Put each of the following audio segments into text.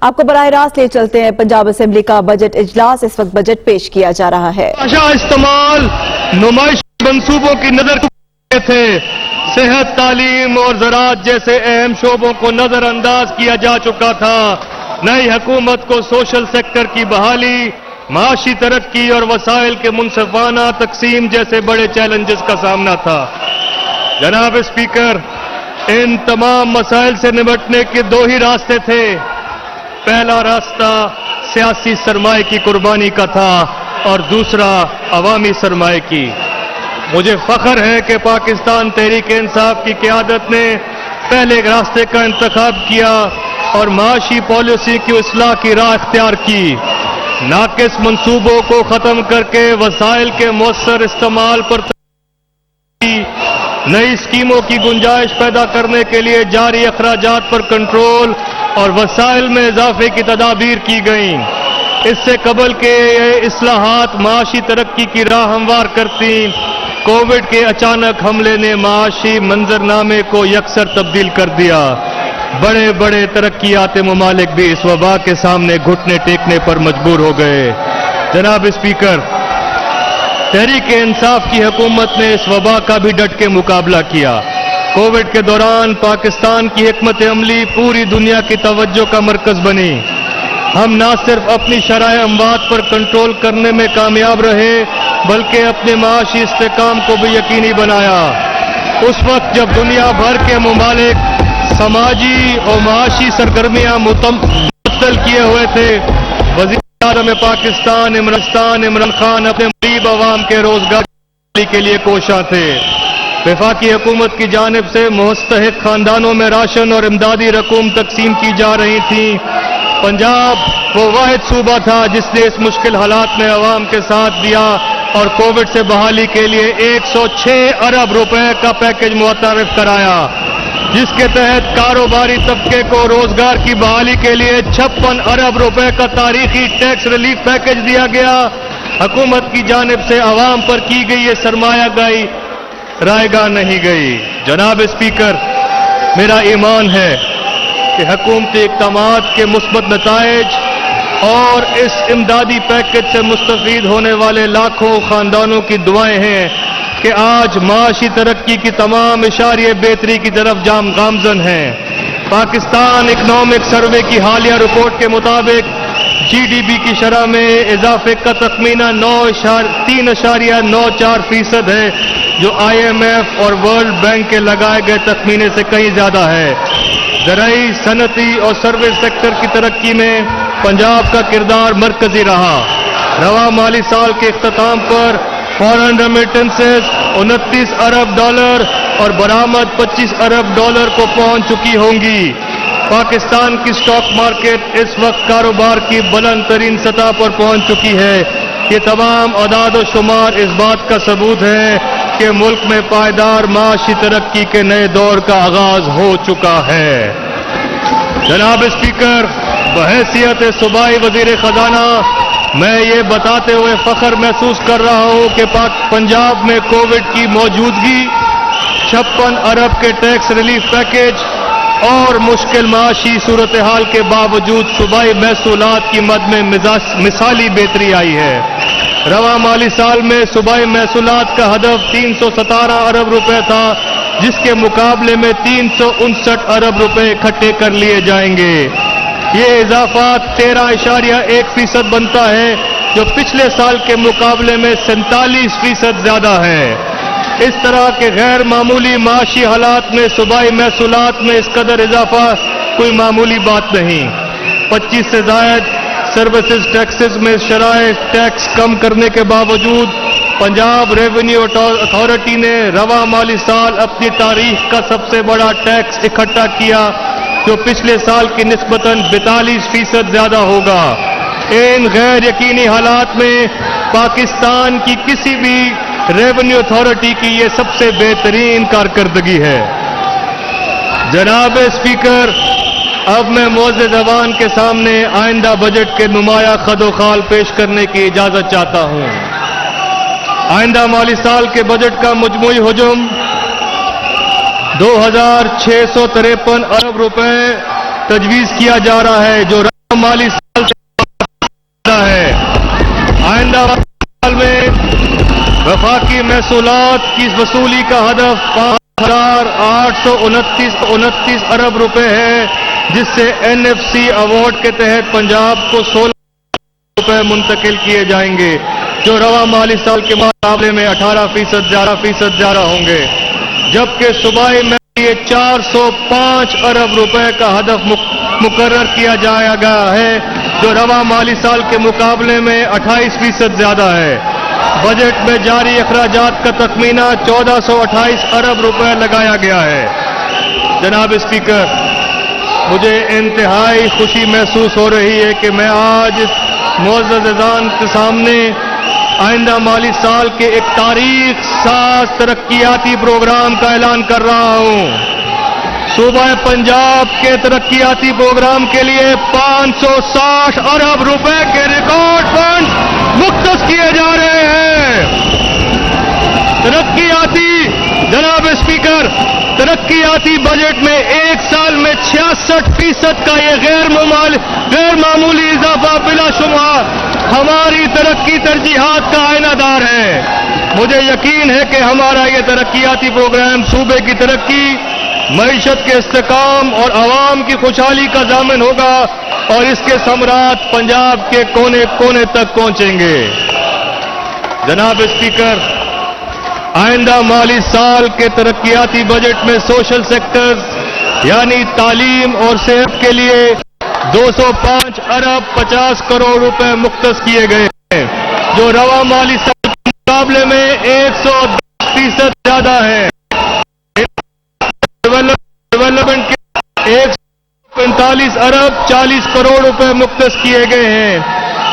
آپ کو براہ راست لے چلتے ہیں پنجاب اسمبلی کا بجٹ اجلاس. اس وقت بجٹ پیش کیا جا رہا ہے. استعمال نمائش منصوبوں کی نظر تھے. صحت، تعلیم اور زراعت جیسے اہم شعبوں کو نظر انداز کیا جا چکا تھا. نئی حکومت کو سوشل سیکٹر کی بحالی، معاشی ترقی اور وسائل کے منصفانہ تقسیم جیسے بڑے چیلنجز کا سامنا تھا. جناب اسپیکر، ان تمام مسائل سے نمٹنے کے دو ہی راستے تھے. پہلا راستہ سیاسی سرمایہ کی قربانی کا تھا اور دوسرا عوامی سرمایہ کی. مجھے فخر ہے کہ پاکستان تحریک انصاف کی قیادت نے پہلے راستے کا انتخاب کیا اور معاشی پالیسی کی اصلاح کی راہ اختیار کی. ناقص منصوبوں کو ختم کر کے وسائل کے مؤثر استعمال پر نئی اسکیموں کی گنجائش پیدا کرنے کے لیے جاری اخراجات پر کنٹرول اور وسائل میں اضافے کی تدابیر کی گئیں. اس سے قبل کے یہ اصلاحات معاشی ترقی کی راہ ہموار کرتی. کووڈ کے اچانک حملے نے معاشی منظرنامے کو یکسر تبدیل کر دیا. بڑے بڑے ترقیاتی ممالک بھی اس وبا کے سامنے گھٹنے ٹیکنے پر مجبور ہو گئے. جناب اسپیکر، تحریک انصاف کی حکومت نے اس وبا کا بھی ڈٹ کے مقابلہ کیا. کووڈ کے دوران پاکستان کی حکمت عملی پوری دنیا کی توجہ کا مرکز بنی. ہم نہ صرف اپنی شرح اموات پر کنٹرول کرنے میں کامیاب رہے بلکہ اپنے معاشی استحکام کو بھی یقینی بنایا. اس وقت جب دنیا بھر کے ممالک سماجی اور معاشی سرگرمیاں معطل کیے ہوئے تھے، وزیر اعظم پاکستان عمران خان اپنے غریب عوام کے روزگار کے لیے کوشاں تھے. وفاقی حکومت کی جانب سے مستحق خاندانوں میں راشن اور امدادی رقوم تقسیم کی جا رہی تھی. پنجاب وہ واحد صوبہ تھا جس نے اس مشکل حالات میں عوام کے ساتھ دیا اور کووڈ سے بحالی کے لیے 106 ارب روپے کا پیکج متعارف کرایا، جس کے تحت کاروباری طبقے کو روزگار کی بحالی کے لیے 56 ارب روپے کا تاریخی ٹیکس ریلیف پیکج دیا گیا. حکومت کی جانب سے عوام پر کی گئی یہ سرمایہ کاری رائے گاہ نہیں گئی. جناب اسپیکر، میرا ایمان ہے کہ حکومتی اقدامات کے مثبت نتائج اور اس امدادی پیکج سے مستفید ہونے والے لاکھوں خاندانوں کی دعائیں ہیں کہ آج معاشی ترقی کی تمام اشاریے بہتری کی طرف گامزن ہیں. پاکستان اکنامک سروے کی حالیہ رپورٹ کے مطابق جی ڈی پی کی شرح میں اضافے کا تخمینہ 3.94% ہے، جو آئی ایم ایف اور ورلڈ بینک کے لگائے گئے تخمینے سے کہیں زیادہ ہے. زرعی، صنعتی اور سروس سیکٹر کی ترقی میں پنجاب کا کردار مرکزی رہا. رواں مالی سال کے اختتام پر فارن ریمیٹنسز 29 ارب ڈالر اور برآمد 25 ارب ڈالر کو پہنچ چکی ہوں گی. پاکستان کی سٹاک مارکیٹ اس وقت کاروبار کی بلند ترین سطح پر پہنچ چکی ہے. یہ تمام اعداد و شمار اس بات کا ثبوت ہے کہ ملک میں پائیدار معاشی ترقی کے نئے دور کا آغاز ہو چکا ہے. جناب اسپیکر، بحیثیت صوبائی وزیر خزانہ میں یہ بتاتے ہوئے فخر محسوس کر رہا ہوں کہ پنجاب میں کووڈ کی موجودگی، 56 ارب کے ٹیکس ریلیف پیکج اور مشکل معاشی صورتحال کے باوجود صوبائی محصولات کی مد میں مثالی بہتری آئی ہے. رواں مالی سال میں صوبائی محصولات کا ہدف 317 ارب روپے تھا، جس کے مقابلے میں 359 ارب روپے اکٹھے کر لیے جائیں گے. یہ اضافہ 13.1% بنتا ہے، جو پچھلے سال کے مقابلے میں 47% زیادہ ہے. اس طرح کے غیر معمولی معاشی حالات میں صوبائی محصولات میں اس قدر اضافہ کوئی معمولی بات نہیں. 25 سے زائد سروسز ٹیکسز میں شرح ٹیکس کم کرنے کے باوجود پنجاب ریونیو اتھارٹی نے رواں مالی سال اپنی تاریخ کا سب سے بڑا ٹیکس اکٹھا کیا، جو پچھلے سال کی نسبتاً 42% زیادہ ہوگا. ان غیر یقینی حالات میں پاکستان کی کسی بھی ریونیو اتھارٹی کی یہ سب سے بہترین کارکردگی ہے. جناب اسپیکر، اب میں معزز ایوان کے سامنے آئندہ بجٹ کے نمایاں خد و خال پیش کرنے کی اجازت چاہتا ہوں. آئندہ مالی سال کے بجٹ کا مجموعی حجم 2653 ارب روپے تجویز کیا جا رہا ہے، جو माली साल से है। आइंदा साल में वफाकी महसूलात की वसूली का हदफ 5,829 अरब रुपए है, जिससे NFC अवार्ड के तहत पंजाब को 16 रुपए मुंतकिल किए जाएंगे, जो रवा माली साल के मुकाबले में 18% ज्यादा होंगे। जबकि सूबाई में ये 405 अरब रुपए का हदफ मुकर्रर किया गया है, जो रवा माली साल के मुकाबले में 28% ज्यादा है। बजट में जारी अखराजात का तखमीना 1428 अरब रुपए लगाया गया है। जनाब स्पीकर, मुझे इंतहाई खुशी महसूस हो रही है कि मैं आज मुअज़्ज़ज़ अज़ान के सामने आइंदा माली साल के एक तारीख साज तरक्कियाती प्रोग्राम का ऐलान कर रहा हूं। सूबा पंजाब के तरक्कियाती प्रोग्राम के लिए 560 अरब रुपए के रिकॉर्ड फंड मुख्तस किए जा रहे हैं। तरक्कियाती, जनाब स्पीकर, तरक्कियाती बजट में एक साल में 66% का ये गैर मामूली इजाफा बिलाशुमार हमारी तरक्की तरजीहात का आईनादार है। मुझे यकीन है कि हमारा ये तरक्कियाती प्रोग्राम सूबे की तरक्की, मईशत के इस्तेकाम और आवाम की खुशहाली का ज़ामिन होगा और इसके समरात पंजाब के कोने कोने तक पहुंचेंगे। जनाब स्पीकर, आइंदा माली साल के तरक्कियाती बजट में सोशल सेक्टर्स यानी तालीम और सेहत के लिए 205 अरब 50 करोड़ रुपए मुख्तस किए गए हैं, जो रवा माली साल के मुकाबले में 110% ज्यादा है। डेवलपमेंट के 145 अरब 40 करोड़ रुपए मुख्तस किए गए हैं,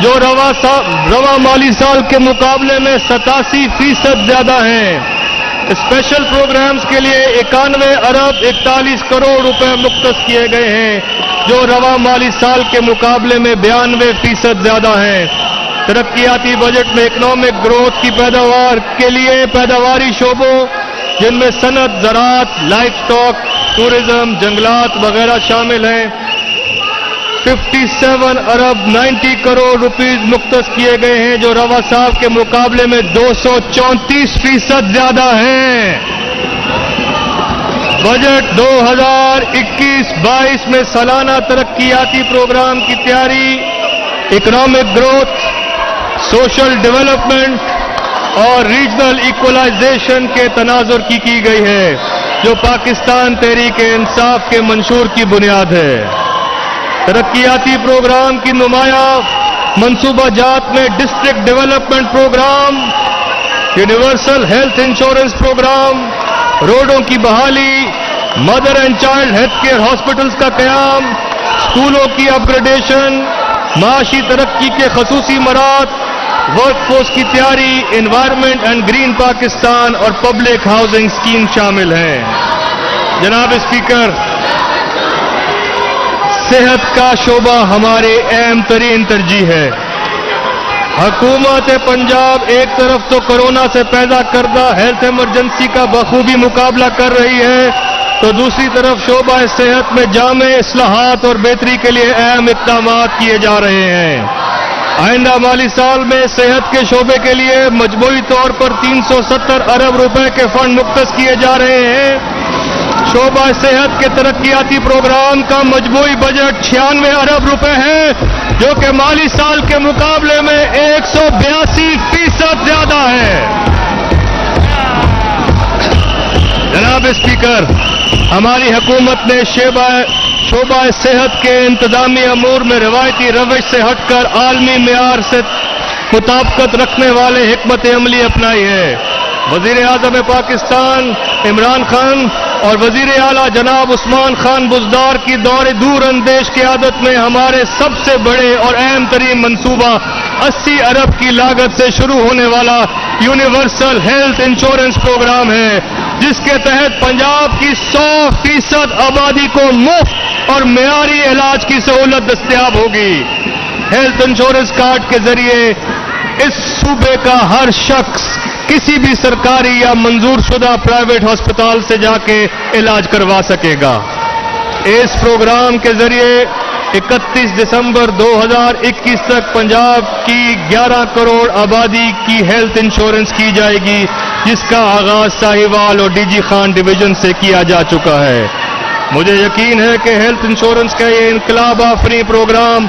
जो रवा माली साल के मुकाबले में 87% ज्यादा हैं। स्पेशल प्रोग्राम्स के लिए 91 अरब 41 करोड़ रुपए मुख्तस किए गए हैं, जो रवा माली साल के मुकाबले में 92% ज्यादा हैं। तरक्कियाती बजट में इकोनॉमिक ग्रोथ की पैदावार के लिए पैदावारी शोबों जिनमें सनत, ज़राअत, लाइफ स्टॉक, टूरिज्म, जंगलात वगैरह शामिल हैं 57 अरब 90 करोड़ रुपीस मुख्तस किए गए हैं, जो रवा साहब के मुकाबले में 234% ज्यादा हैं। बजट 2021-22 में सालाना तरक्कियाती प्रोग्राम की तैयारी इकोनॉमिक ग्रोथ, सोशल डेवलपमेंट और रीजनल इक्वलाइजेशन के तनाजुर की गई है, जो पाकिस्तान तहरीक-ए-इंसाफ के मंशूर की बुनियाद है। तरक्कियाती प्रोग्राम की नुमाया मंसूबा जात में district development programme, universal health insurance programme, रोडों की बहाली, mother and child health care hospitals का कयाम, स्कूलों की अपग्रेडेशन, माशी तरक्की के खसूसी मरात, वर्कफोर्स की तैयारी, एनवायरमेंट एंड ग्रीन पाकिस्तान और पब्लिक हाउसिंग स्कीम शामिल हैं। जनाब स्पीकर, सेहत का शोबा हमारे अहम तरीन तरजीह है। हुकूमत पंजाब एक तरफ तो कोरोना से पैदा करदा हेल्थ इमरजेंसी का बखूबी मुकाबला कर रही है, तो दूसरी तरफ शोबा सेहत में जामे इस्लाहात और बेहतरी के लिए अहम इक़दाम किए जा रहे हैं। आइंदा माली साल में सेहत के शोबे के लिए मजमूई तौर पर 370 अरब रुपए के फंड मुख्तस किए जा रहे हैं। शोबा सेहत के तरक्कियाती प्रोग्राम का मजमूई बजट 96 अरब रुपए है, जो कि माली साल के मुकाबले में 182% ज्यादा है। जनाब स्पीकर, हमारी हुकूमत ने शोबा सेहत के इंतजामी अमूर में रवायती रविश से हटकर आलमी मेयार से मुताबिकत रखने वाले हिकमत अमली अपनाई है। वजीर आज़म पाकिस्तान इमरान खान और वजीर आला जनाब उस्मान खान बुज़दार की दौरे दूर अंदेश क़यादत में हमारे सबसे बड़े और अहम तरीन मंसूबा 80 अरब की लागत से शुरू होने वाला यूनिवर्सल हेल्थ इंश्योरेंस प्रोग्राम है, जिसके तहत पंजाब की 100% आबादी को मुफ्त और मेयारी इलाज की सहूलत दस्तयाब होगी। हेल्थ इंश्योरेंस कार्ड के जरिए इस सूबे का हर शख्स किसी भी सरकारी या मंजूर शुदा प्राइवेट अस्पताल से जाके इलाज करवा सकेगा। इस प्रोग्राम के जरिए 31 दिसंबर 2021 तक पंजाब की 11 करोड़ आबादी की हेल्थ इंश्योरेंस की जाएगी, जिसका आगाज साहिवाल और डीजी खान डिवीजन से किया जा चुका है। मुझे यकीन है कि हेल्थ इंश्योरेंस का ये इनकलाब आफरी प्रोग्राम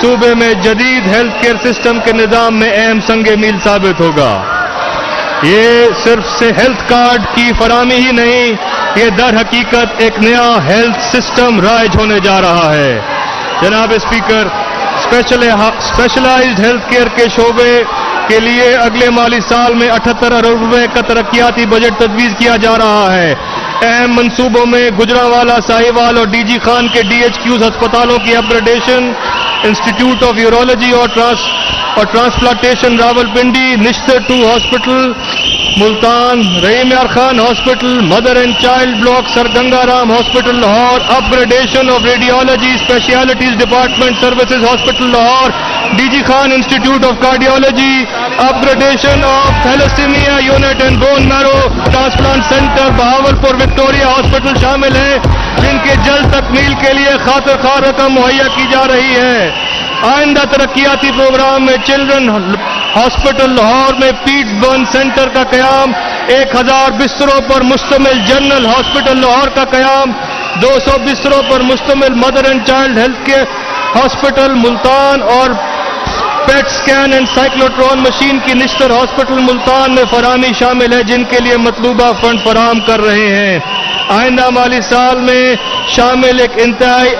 सूबे में जदीद हेल्थ केयर सिस्टम के निज़ाम में अहम संगे मील साबित होगा। ये सिर्फ से हेल्थ कार्ड की फरामी ही नहीं, ये दर हकीकत एक नया हेल्थ सिस्टम राइज होने जा रहा है। जनाब स्पीकर, स्पेशलाइज्ड हेल्थ केयर के शोबे के लिए अगले माली साल में 78 अरब रुपए का तरक्याती बजट तजवीज़ किया जा रहा है। अहम मंसूबों में गुजरांवाला, साहिवाल और डीजी खान के DHQs अस्पतालों की अपग्रेडेशन, इंस्टीट्यूट ऑफ यूरोलॉजी और transplantation Rawalpindi, Nishtar 2 hospital Multan, Rahim Yar Khan hospital, mother and child block sir Gangaram hospital Lahore, upgradation of radiology specialities department services hospital Lahore, DG Khan institute of cardiology, upgradation of thalassemia unit and bone marrow transplant centre Bahawalpur Victoria hospital शामिल है, जिनके जल्द तकमील के लिए खातिर खा रकम मुहैया की जा रही है। आइंदा तरक्याती प्रोग्राम में चिल्ड्रन हॉस्पिटल लाहौर में पीट्स बर्न सेंटर का कयाम, 1000 बिस्तरों पर मुश्तमिल जनरल हॉस्पिटल लाहौर का कयाम, 200 बिस्तरों पर मुश्तमिल mother and child health care hospital Multan और PET scan and cyclotron machine की निश्तर हॉस्पिटल मुल्तान में फराहमी शामिल है, जिनके लिए मतलूबा फंड फराहम कर रहे हैं। आइंदा माली साल में शामिल एक इंतहाई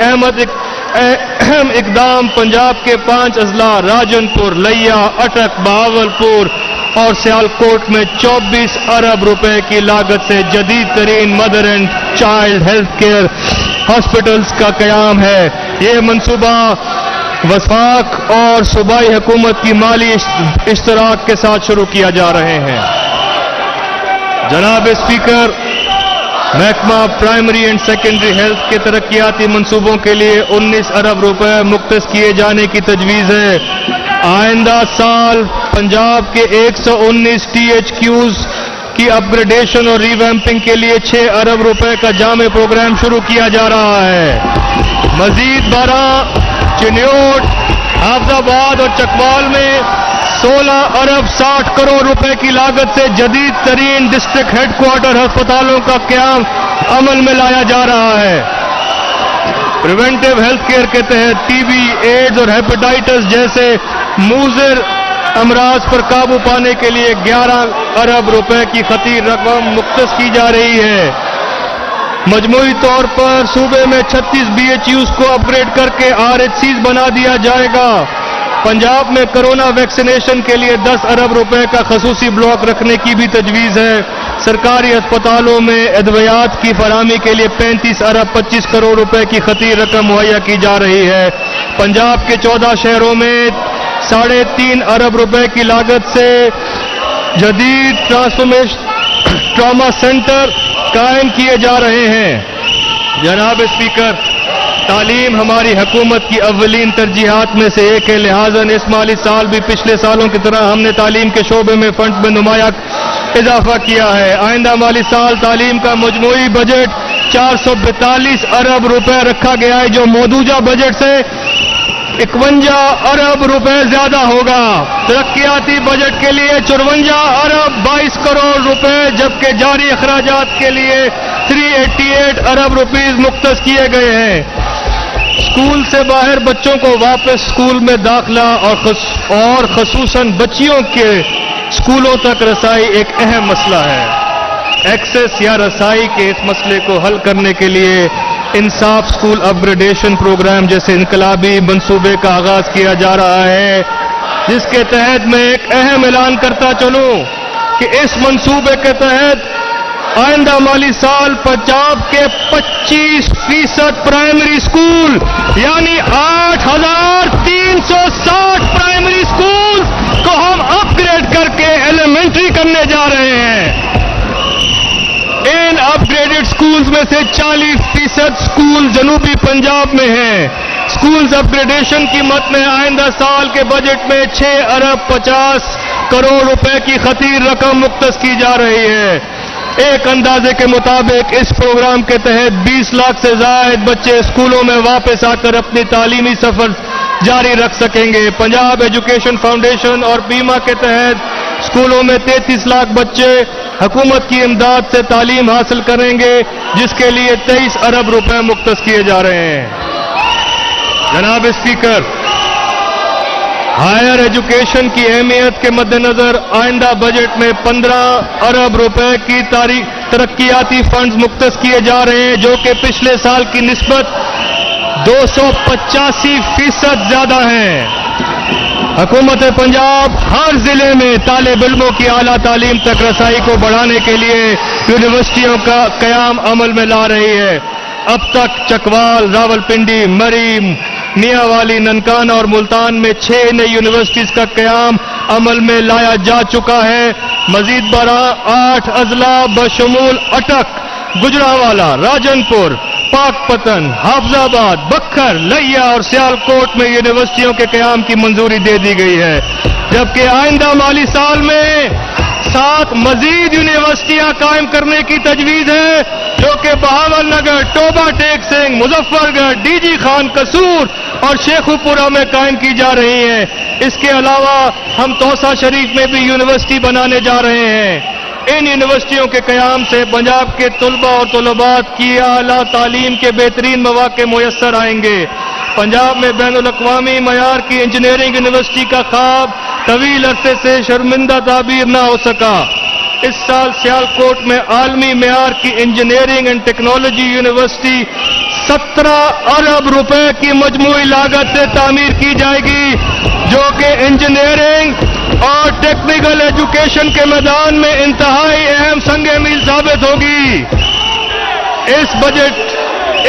अहम इकदाम पंजाब के 5 अजला राजनपुर, लिया, अटक, बहावलपुर और सियालकोट में 24 अरब रुपए की लागत से जदीद तरीन mother and child health care hospitals का कयाम है। ये मंसूबा वफाक और सूबाई हुकूमत की माली इश्तराक के साथ शुरू किया जा रहे हैं। जनाब स्पीकर, महकमा प्राइमरी एंड सेकेंडरी हेल्थ के तरक्याती मंसूबों के लिए 19 अरब रुपए मुख्तस किए जाने की तजवीज़ है। आइंदा साल पंजाब के 119 THQs की अपग्रेडेशन और रिवैम्पिंग के लिए 6 अरब रुपए का जामे प्रोग्राम शुरू किया जा रहा है। मजीद 12 चिन्योट, हाफजाबाद और चकवाल में 16 अरब 60 करोड़ रुपए की लागत से जदीद तरीन डिस्ट्रिक्ट हेडक्वार्टर अस्पतालों का क्याम अमल में लाया जा रहा है। प्रिवेंटिव हेल्थ केयर के तहत टीबी, एड्स और हेपेटाइटिस जैसे मुज़र अमराज पर काबू पाने के लिए 11 अरब रुपए की खतीर रकम मुख्तस की जा रही है। मजमूई तौर पर सूबे में 36 BHUs को अपग्रेड करके RHCs बना दिया जाएगा। पंजाब में कोरोना वैक्सीनेशन के लिए 10 अरब रुपए का खसूसी ब्लॉक रखने की भी तजवीज़ है। सरकारी अस्पतालों में अद्वियात की फराहमी के लिए 35 अरब 25 करोड़ रुपए की खतीर रकम मुहैया की जा रही है। पंजाब के 14 शहरों में 3.5 अरब रुपए की लागत से जदीद ट्रॉमा सेंटर कायम किए जा रहे हैं। जनाब स्पीकर, तालीम हमारी हुकूमत की अव्वलीन तरजीहात में से एक है, लिहाजन इस माली साल भी पिछले सालों की तरह हमने तालीम के शोबे में फंड में नुमाया इजाफा किया है। आइंदा माली साल तालीम का मजमूई बजट 442 अरब रुपए रखा गया है, जो मौजूदा बजट से 51 अरब रुपए ज्यादा होगा। तरक्याती बजट के लिए 54 अरब 22 करोड़ रुपए, जबकि जारी अखराजात के लिए 388 अरब रुपीस मुख्तस किए गए हैं। स्कूल से बाहर बच्चों को वापस स्कूल में दाखिला और खसूसन बच्चियों के स्कूलों तक रसाई एक अहम मसला है। एक्सेस या रसाई के इस मसले को हल करने के लिए इंसाफ स्कूल अपग्रेडेशन प्रोग्राम जैसे इनकलाबी मंसूबे का आगाज किया जा रहा है, जिसके तहत मैं एक अहम ऐलान करता चलूं कि इस मंसूबे के तहत आइंदा माली साल पंजाब के 25% प्राइमरी स्कूल यानी 8,360 प्राइमरी स्कूल को हम अपग्रेड करके एलिमेंट्री करने जा रहे हैं। इन अपग्रेडेड स्कूल्स में से 40% स्कूल जनूबी पंजाब में हैं। स्कूल्स अपग्रेडेशन की मद में आइंदा साल के बजट में 6 अरब 50 करोड़ रुपए की खतीर रकम मुख्तस की जा रही है। ایک اندازے کے مطابق اس پروگرام کے تحت 20 لاکھ سے زائد بچے اسکولوں میں واپس آ کر اپنی تعلیمی سفر جاری رکھ سکیں گے۔ پنجاب ایجوکیشن فاؤنڈیشن اور بیما کے تحت اسکولوں میں 33 لاکھ بچے حکومت کی امداد سے تعلیم حاصل کریں گے، جس کے لیے 23 ارب روپے مختص کیے جا رہے ہیں۔ جناب اسپیکر، ہائر ایجوکیشن کی اہمیت کے مد نظر آئندہ بجٹ میں 15 ارب روپے کی ترقیاتی فنڈز مختص کیے جا رہے ہیں، جو کہ پچھلے سال کی نسبت 285% زیادہ ہیں۔ حکومت پنجاب ہر ضلع میں طالب علموں کی اعلیٰ تعلیم تک رسائی کو بڑھانے کے لیے یونیورسٹیوں کا قیام عمل میں لا رہی ہے۔ اب تک چکوال، راولپنڈی، مریم، میاوالی، ننکانہ اور ملتان میں 6 نئی یونیورسٹیز کا قیام عمل میں لایا جا چکا ہے۔ مزید برآں 8 اضلاع بشمول اٹک، گجرانوالہ، راجن پور، پاک پتن، حافظ آباد، بکھر، لیا اور سیالکوٹ میں یونیورسٹیوں کے قیام کی منظوری دے دی گئی ہے، جبکہ آئندہ مالی سال میں 7 مزید یونیورسٹیاں قائم کرنے کی تجویز ہے، جو کہ بہاول نگر، ٹوبہ ٹیک سنگھ، مظفر گڑھ، ڈی جی خان، قصور اور شیخو پورہ میں قائم کی جا رہی ہیں۔ اس کے علاوہ ہم توسا شریف میں بھی یونیورسٹی بنانے جا رہے ہیں۔ ان یونیورسٹیوں کے قیام سے پنجاب کے طلباء اور طلبات کی اعلیٰ تعلیم کے بہترین مواقع میسر آئیں گے۔ پنجاب میں بین الاقوامی معیار کی انجینئرنگ یونیورسٹی کا خواب طویل عرصے سے شرمندہ تعبیر نہ ہو سکا۔ اس سال سیالکوٹ میں عالمی معیار کی انجینئرنگ اینڈ ٹیکنالوجی یونیورسٹی 17 ارب روپے کی مجموعی لاگت سے تعمیر کی جائے گی، جو کہ انجینئرنگ اور ٹیکنیکل ایجوکیشن کے میدان میں انتہائی اہم سنگ میل ثابت ہوگی۔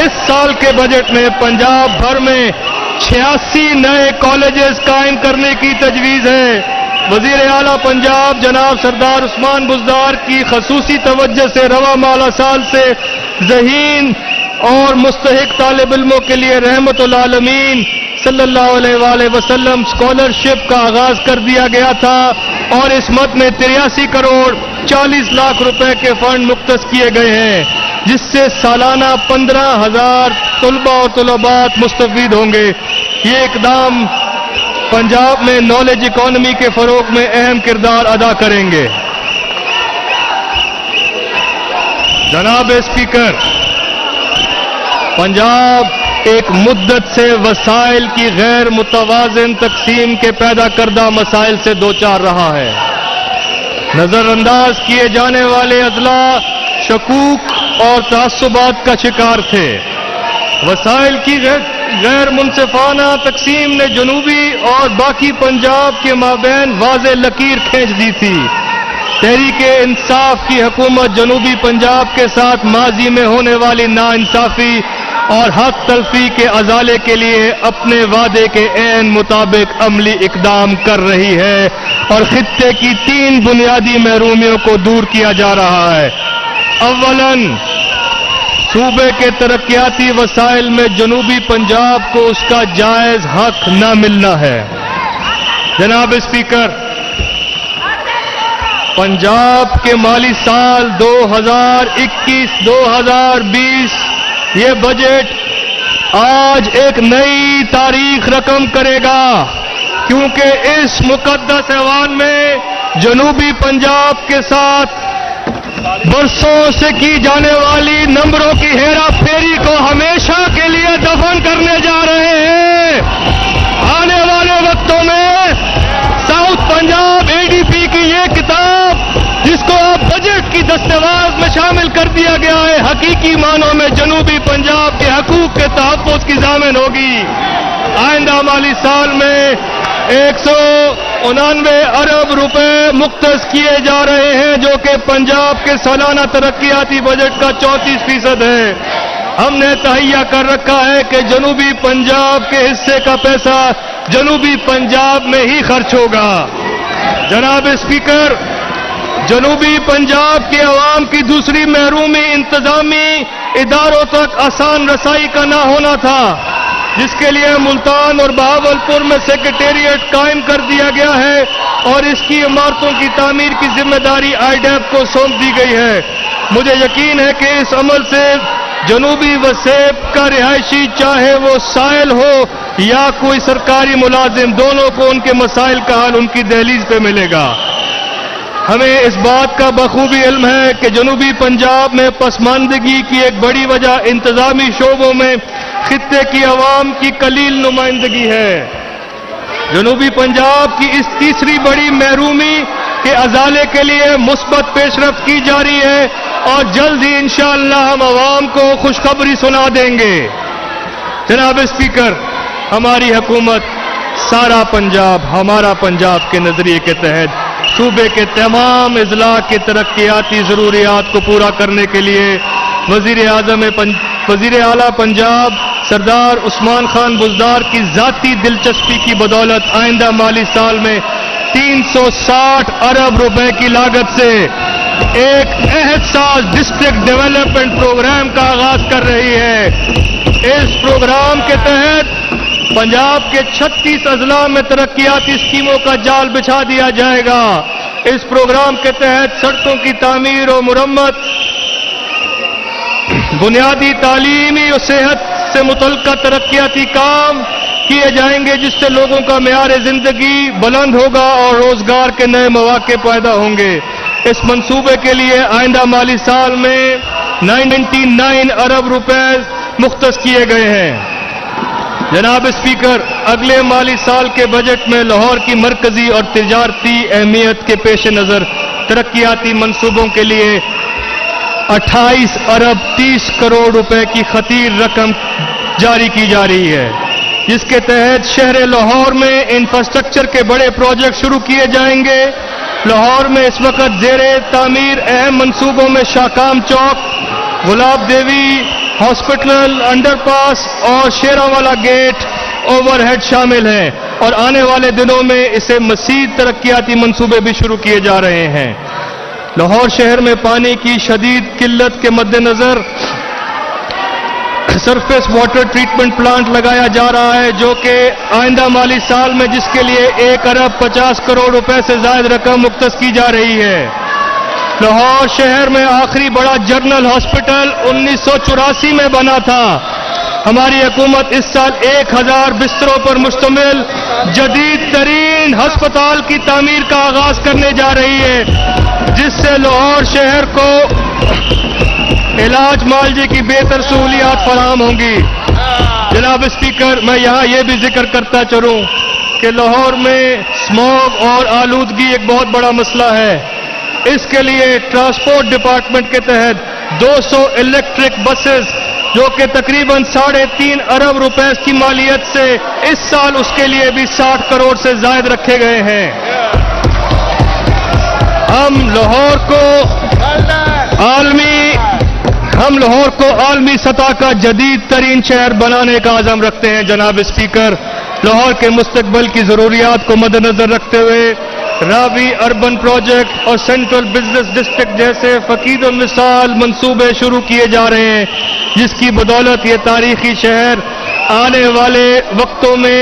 اس سال کے بجٹ میں پنجاب بھر میں 86 نئے کالجز قائم کرنے کی تجویز ہے۔ وزیر اعلیٰ پنجاب جناب سردار عثمان بزدار کی خصوصی توجہ سے رواں مالی سال سے ذہین اور مستحق طالب علموں کے لیے رحمت العالمین صلی اللہ علیہ وآلہ وسلم اسکالرشپ کا آغاز کر دیا گیا تھا، اور اس مد میں 83 کروڑ 40 لاکھ روپے کے فنڈ مختص کیے گئے ہیں، جس سے سالانہ 15,000 طلباء اور طلبات مستفید ہوں گے۔ یہ اقدام پنجاب میں نالج اکانومی کے فروغ میں اہم کردار ادا کریں گے۔ جناب اسپیکر، پنجاب ایک مدت سے وسائل کی غیر متوازن تقسیم کے پیدا کردہ مسائل سے دوچار رہا ہے۔ نظر انداز کیے جانے والے اضلاع شکوک اور تعصبات کا شکار تھے۔ وسائل کی غیر منصفانہ تقسیم نے جنوبی اور باقی پنجاب کے مابین واضح لکیر کھینچ دی تھی۔ تحریک انصاف کی حکومت جنوبی پنجاب کے ساتھ ماضی میں ہونے والی ناانصافی اور حق تلفی کے ازالے کے لیے اپنے وعدے کے عین مطابق عملی اقدام کر رہی ہے، اور خطے کی 3 بنیادی محرومیوں کو دور کیا جا رہا ہے۔ اولاً، صوبے کے ترقیاتی وسائل میں جنوبی پنجاب کو اس کا جائز حق نہ ملنا ہے۔ جناب اسپیکر، پنجاب کے مالی سال 2021-2020 یہ بجٹ آج ایک نئی تاریخ رقم کرے گا، کیونکہ اس مقدس ایوان میں جنوبی پنجاب کے ساتھ برسوں سے کی جانے والی نمبروں کی ہیرا پھیری کو ہمیشہ کے لیے دفن کرنے جا رہے ہیں۔ آنے والے وقتوں میں ساؤتھ پنجاب ADP کی یہ کتاب، جس کو اب بجٹ کی دستاویز میں شامل کر دیا گیا ہے، حقیقی معنوں میں جنوبی پنجاب کے حقوق کے تحفظ کی ضامن ہوگی۔ آئندہ مالی سال میں 199 ارب روپے مختص کیے جا رہے ہیں، جو کہ پنجاب کے سالانہ ترقیاتی بجٹ کا 34% ہے۔ ہم نے تہیہ کر رکھا ہے کہ جنوبی پنجاب کے حصے کا پیسہ جنوبی پنجاب میں ہی خرچ ہوگا۔ جناب اسپیکر، جنوبی پنجاب کے عوام کی دوسری محرومی انتظامی اداروں تک آسان رسائی کا نہ ہونا تھا، جس کے لیے ملتان اور بہاولپور میں سیکریٹریٹ قائم کر دیا گیا ہے، اور اس کی عمارتوں کی تعمیر کی ذمہ داری IDEP کو سونپ دی گئی ہے۔ مجھے یقین ہے کہ اس عمل سے جنوبی وسیب کا رہائشی چاہے وہ سائل ہو یا کوئی سرکاری ملازم، دونوں کو ان کے مسائل کا حل ان کی دہلیز پہ ملے گا۔ ہمیں اس بات کا بخوبی علم ہے کہ جنوبی پنجاب میں پسماندگی کی ایک بڑی وجہ انتظامی شعبوں میں خطے کی عوام کی قلیل نمائندگی ہے۔ جنوبی پنجاب کی اس تیسری بڑی محرومی کے ازالے کے لیے مثبت پیش رفت کی جاری ہے اور جلد ہی انشاءاللہ ہم عوام کو خوشخبری سنا دیں گے۔ جناب اسپیکر، ہماری حکومت سارا پنجاب ہمارا پنجاب کے نظریے کے تحت صوبے کے تمام اضلاع کے ترقیاتی ضروریات کو پورا کرنے کے لیے وزیر اعلیٰ پنجاب سردار عثمان خان بزدار کی ذاتی دلچسپی کی بدولت آئندہ مالی سال میں 360 ارب روپے کی لاگت سے ایک عہد ساز ڈسٹرکٹ ڈیولپمنٹ پروگرام کا آغاز کر رہی ہے۔ اس پروگرام کے تحت پنجاب کے 36 اضلاع میں ترقیاتی اسکیموں کا جال بچھا دیا جائے گا۔ اس پروگرام کے تحت سڑکوں کی تعمیر و مرمت، بنیادی تعلیمی اور صحت سے متعلقہ ترقیاتی کام کیے جائیں گے، جس سے لوگوں کا معیار زندگی بلند ہوگا اور روزگار کے نئے مواقع پیدا ہوں گے۔ اس منصوبے کے لیے آئندہ مالی سال میں 99 ارب روپے مختص کیے گئے ہیں۔ جناب اسپیکر، اگلے مالی سال کے بجٹ میں لاہور کی مرکزی اور تجارتی اہمیت کے پیش نظر ترقیاتی منصوبوں کے لیے 28 ارب 30 کروڑ روپے کی خطیر رقم جاری کی جا رہی ہے، جس کے تحت شہر لاہور میں انفراسٹرکچر کے بڑے پروجیکٹ شروع کیے جائیں گے۔ لاہور میں اس وقت زیر تعمیر اہم منصوبوں میں شاکام چوک، گلاب دیوی ہاسپٹل، انڈر پاس اور شیراوالا گیٹ اوور ہیڈ شامل ہیں، اور آنے والے دنوں میں اسے مزید ترقیاتی منصوبے بھی شروع کیے جا رہے ہیں۔ لاہور شہر میں پانی کی شدید قلت کے مد نظر سرفیس واٹر ٹریٹمنٹ پلانٹ لگایا جا رہا ہے، جو کہ آئندہ مالی سال میں جس کے لیے 1 ارب 50 کروڑ روپے سے زائد رقم مختص کی جا رہی ہے۔ لاہور شہر میں آخری بڑا جنرل ہاسپٹل 1984 میں بنا تھا۔ ہماری حکومت اس سال 1000 بستروں پر مشتمل جدید ترین ہسپتال کی تعمیر کا آغاز کرنے جا رہی ہے، جس سے لاہور شہر کو علاج معالجے کی بہتر سہولیات فراہم ہوں گی۔ جناب اسپیکر، میں یہاں یہ بھی ذکر کرتا چلوں کہ لاہور میں اسموگ اور آلودگی ایک بہت بڑا مسئلہ ہے۔ اس کے لیے ٹرانسپورٹ ڈپارٹمنٹ کے تحت 200 الیکٹرک بسز، جو کہ تقریباً 3.5 ارب روپے کی مالیت سے اس سال اس کے لیے بھی 60 کروڑ سے زائد رکھے گئے ہیں۔ ہم لاہور کو عالمی سطح کا جدید ترین شہر بنانے کا عزم رکھتے ہیں۔ جناب اسپیکر، لاہور کے مستقبل کی ضروریات کو مد نظر رکھتے ہوئے راوی اربن پروجیکٹ اور سینٹرل بزنس ڈسٹرکٹ جیسے فقید المثال منصوبے شروع کیے جا رہے ہیں، جس کی بدولت یہ تاریخی شہر آنے والے وقتوں میں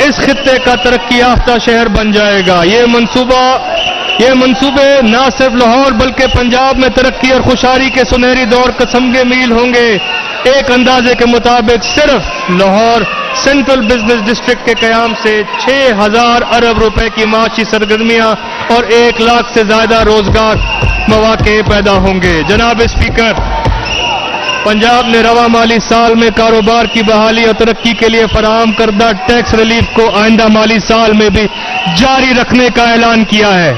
اس خطے کا ترقی یافتہ شہر بن جائے گا۔ یہ منصوبے نہ صرف لاہور بلکہ پنجاب میں ترقی اور خوشحالی کے سنہری دور کا سمگے میل ہوں گے۔ ایک اندازے کے مطابق صرف لاہور سینٹرل بزنس ڈسٹرکٹ کے قیام سے 6000 ارب روپے کی معاشی سرگرمیاں اور 1 لاکھ سے زیادہ روزگار مواقع پیدا ہوں گے۔ جناب اسپیکر، پنجاب نے رواں مالی سال میں کاروبار کی بحالی اور ترقی کے لیے فراہم کردہ ٹیکس ریلیف کو آئندہ مالی سال میں بھی جاری رکھنے کا اعلان کیا ہے۔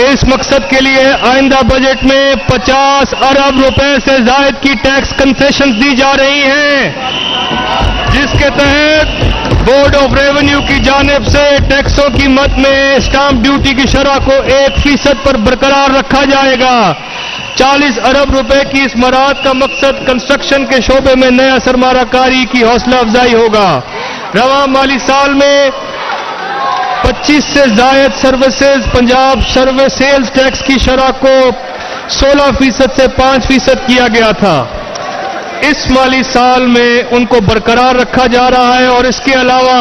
اس مقصد کے لیے آئندہ بجٹ میں 50 ارب روپے سے زائد کی ٹیکس کنسیشنز دی جا رہی ہیں، جس کے تحت بورڈ آف ریونیو کی جانب سے ٹیکسوں کی مد میں اسٹامپ ڈیوٹی کی شرح کو 1% پر برقرار رکھا جائے گا۔ 40 ارب روپے کی اس مراعات کا مقصد کنسٹرکشن کے شعبے میں نیا سرمایہ کاری کی حوصلہ افزائی ہوگا۔ رواں مالی سال میں 25 سے زائد services Punjab service sales tax کی شرح کو 16% سے 5% کیا گیا تھا۔ اس مالی سال میں ان کو برقرار رکھا جا رہا ہے، اور اس کے علاوہ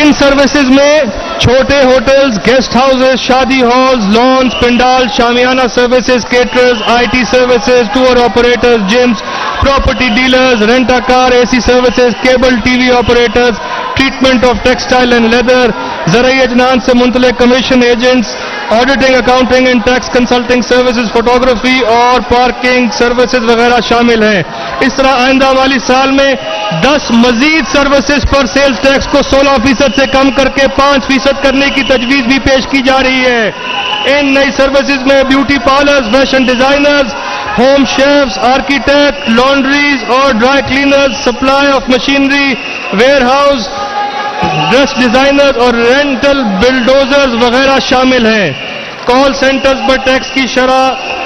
ان سروسز میں छोटे होटल्स, गेस्ट हाउसेस, शादी हॉल्स, लॉन्स, पंडाल, शामियाना services, caterers, IT services, tour operators, gyms, property dealers, rent a car, AC services, cable TV operators, treatment of textile and leather, ज़राई अजनान से मुंतलिक commission agents, auditing, accounting and tax consulting services, photography और parking services वगैरह शामिल हैं। इस तरह आइंदा माली साल में 10 मजीद सर्विसेज पर सेल्स टैक्स को 16% से कम करके 5% करने की तजवीज भी पेश की जा रही है। इन नई सर्विसेज में beauty parlours, fashion designers, home chefs, architect, laundries और dry cleaners, supply of machinery, warehouse, dress designer और रेंटल बिल्डोजर्स वगैरह शामिल हैं। कॉल सेंटर्स पर टैक्स की शरह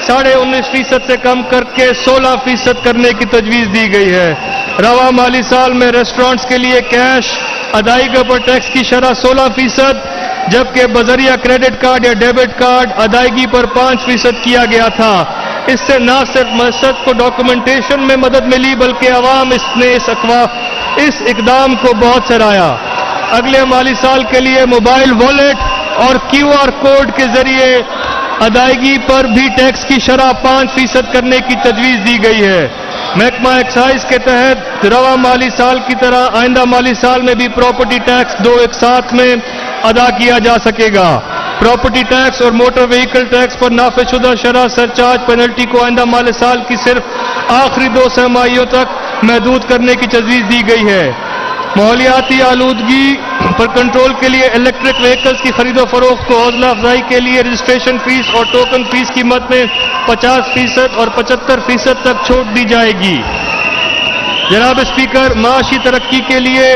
19.5% से कम करके 16% करने की तजवीज दी गई है। रवा माली साल में रेस्टोरेंट्स के लिए कैश अदायगी पर टैक्स की शरह 16%, जबकि बजरिया क्रेडिट कार्ड या डेबिट कार्ड अदायगी पर 5% किया गया था। इससे न सिर्फ मकसद को डॉक्यूमेंटेशन में मदद मिली बल्कि अवाम इसने इस इकदाम को बहुत सराहा। अगले माली साल के लिए मोबाइल वॉलेट और QR कोड के जरिए अदायगी पर भी टैक्स की शरह 5% करने की तजवीज दी गई है। महकमा एक्साइज के तहत रवा माली साल की तरह आइंदा माली साल में भी प्रॉपर्टी टैक्स 2 एक साथ में अदा किया जा सकेगा। प्रॉपर्टी टैक्स और मोटर व्हीकल टैक्स पर नाफिजुदा शरह सरचार्ज पेनल्टी को आइंदा माली साल की सिर्फ आखिरी 2 तिमाहियों तक महदूद करने की तजवीज दी गई है। माहौलियाती आलूदगी पर कंट्रोल के लिए इलेक्ट्रिक व्हीकल्स की खरीदो फरोख्त को हौसला अफजाई के लिए रजिस्ट्रेशन फीस और टोकन फीस कीमत में 50% और 75% तक छूट दी जाएगी। जनाब स्पीकर, माशी तरक्की के लिए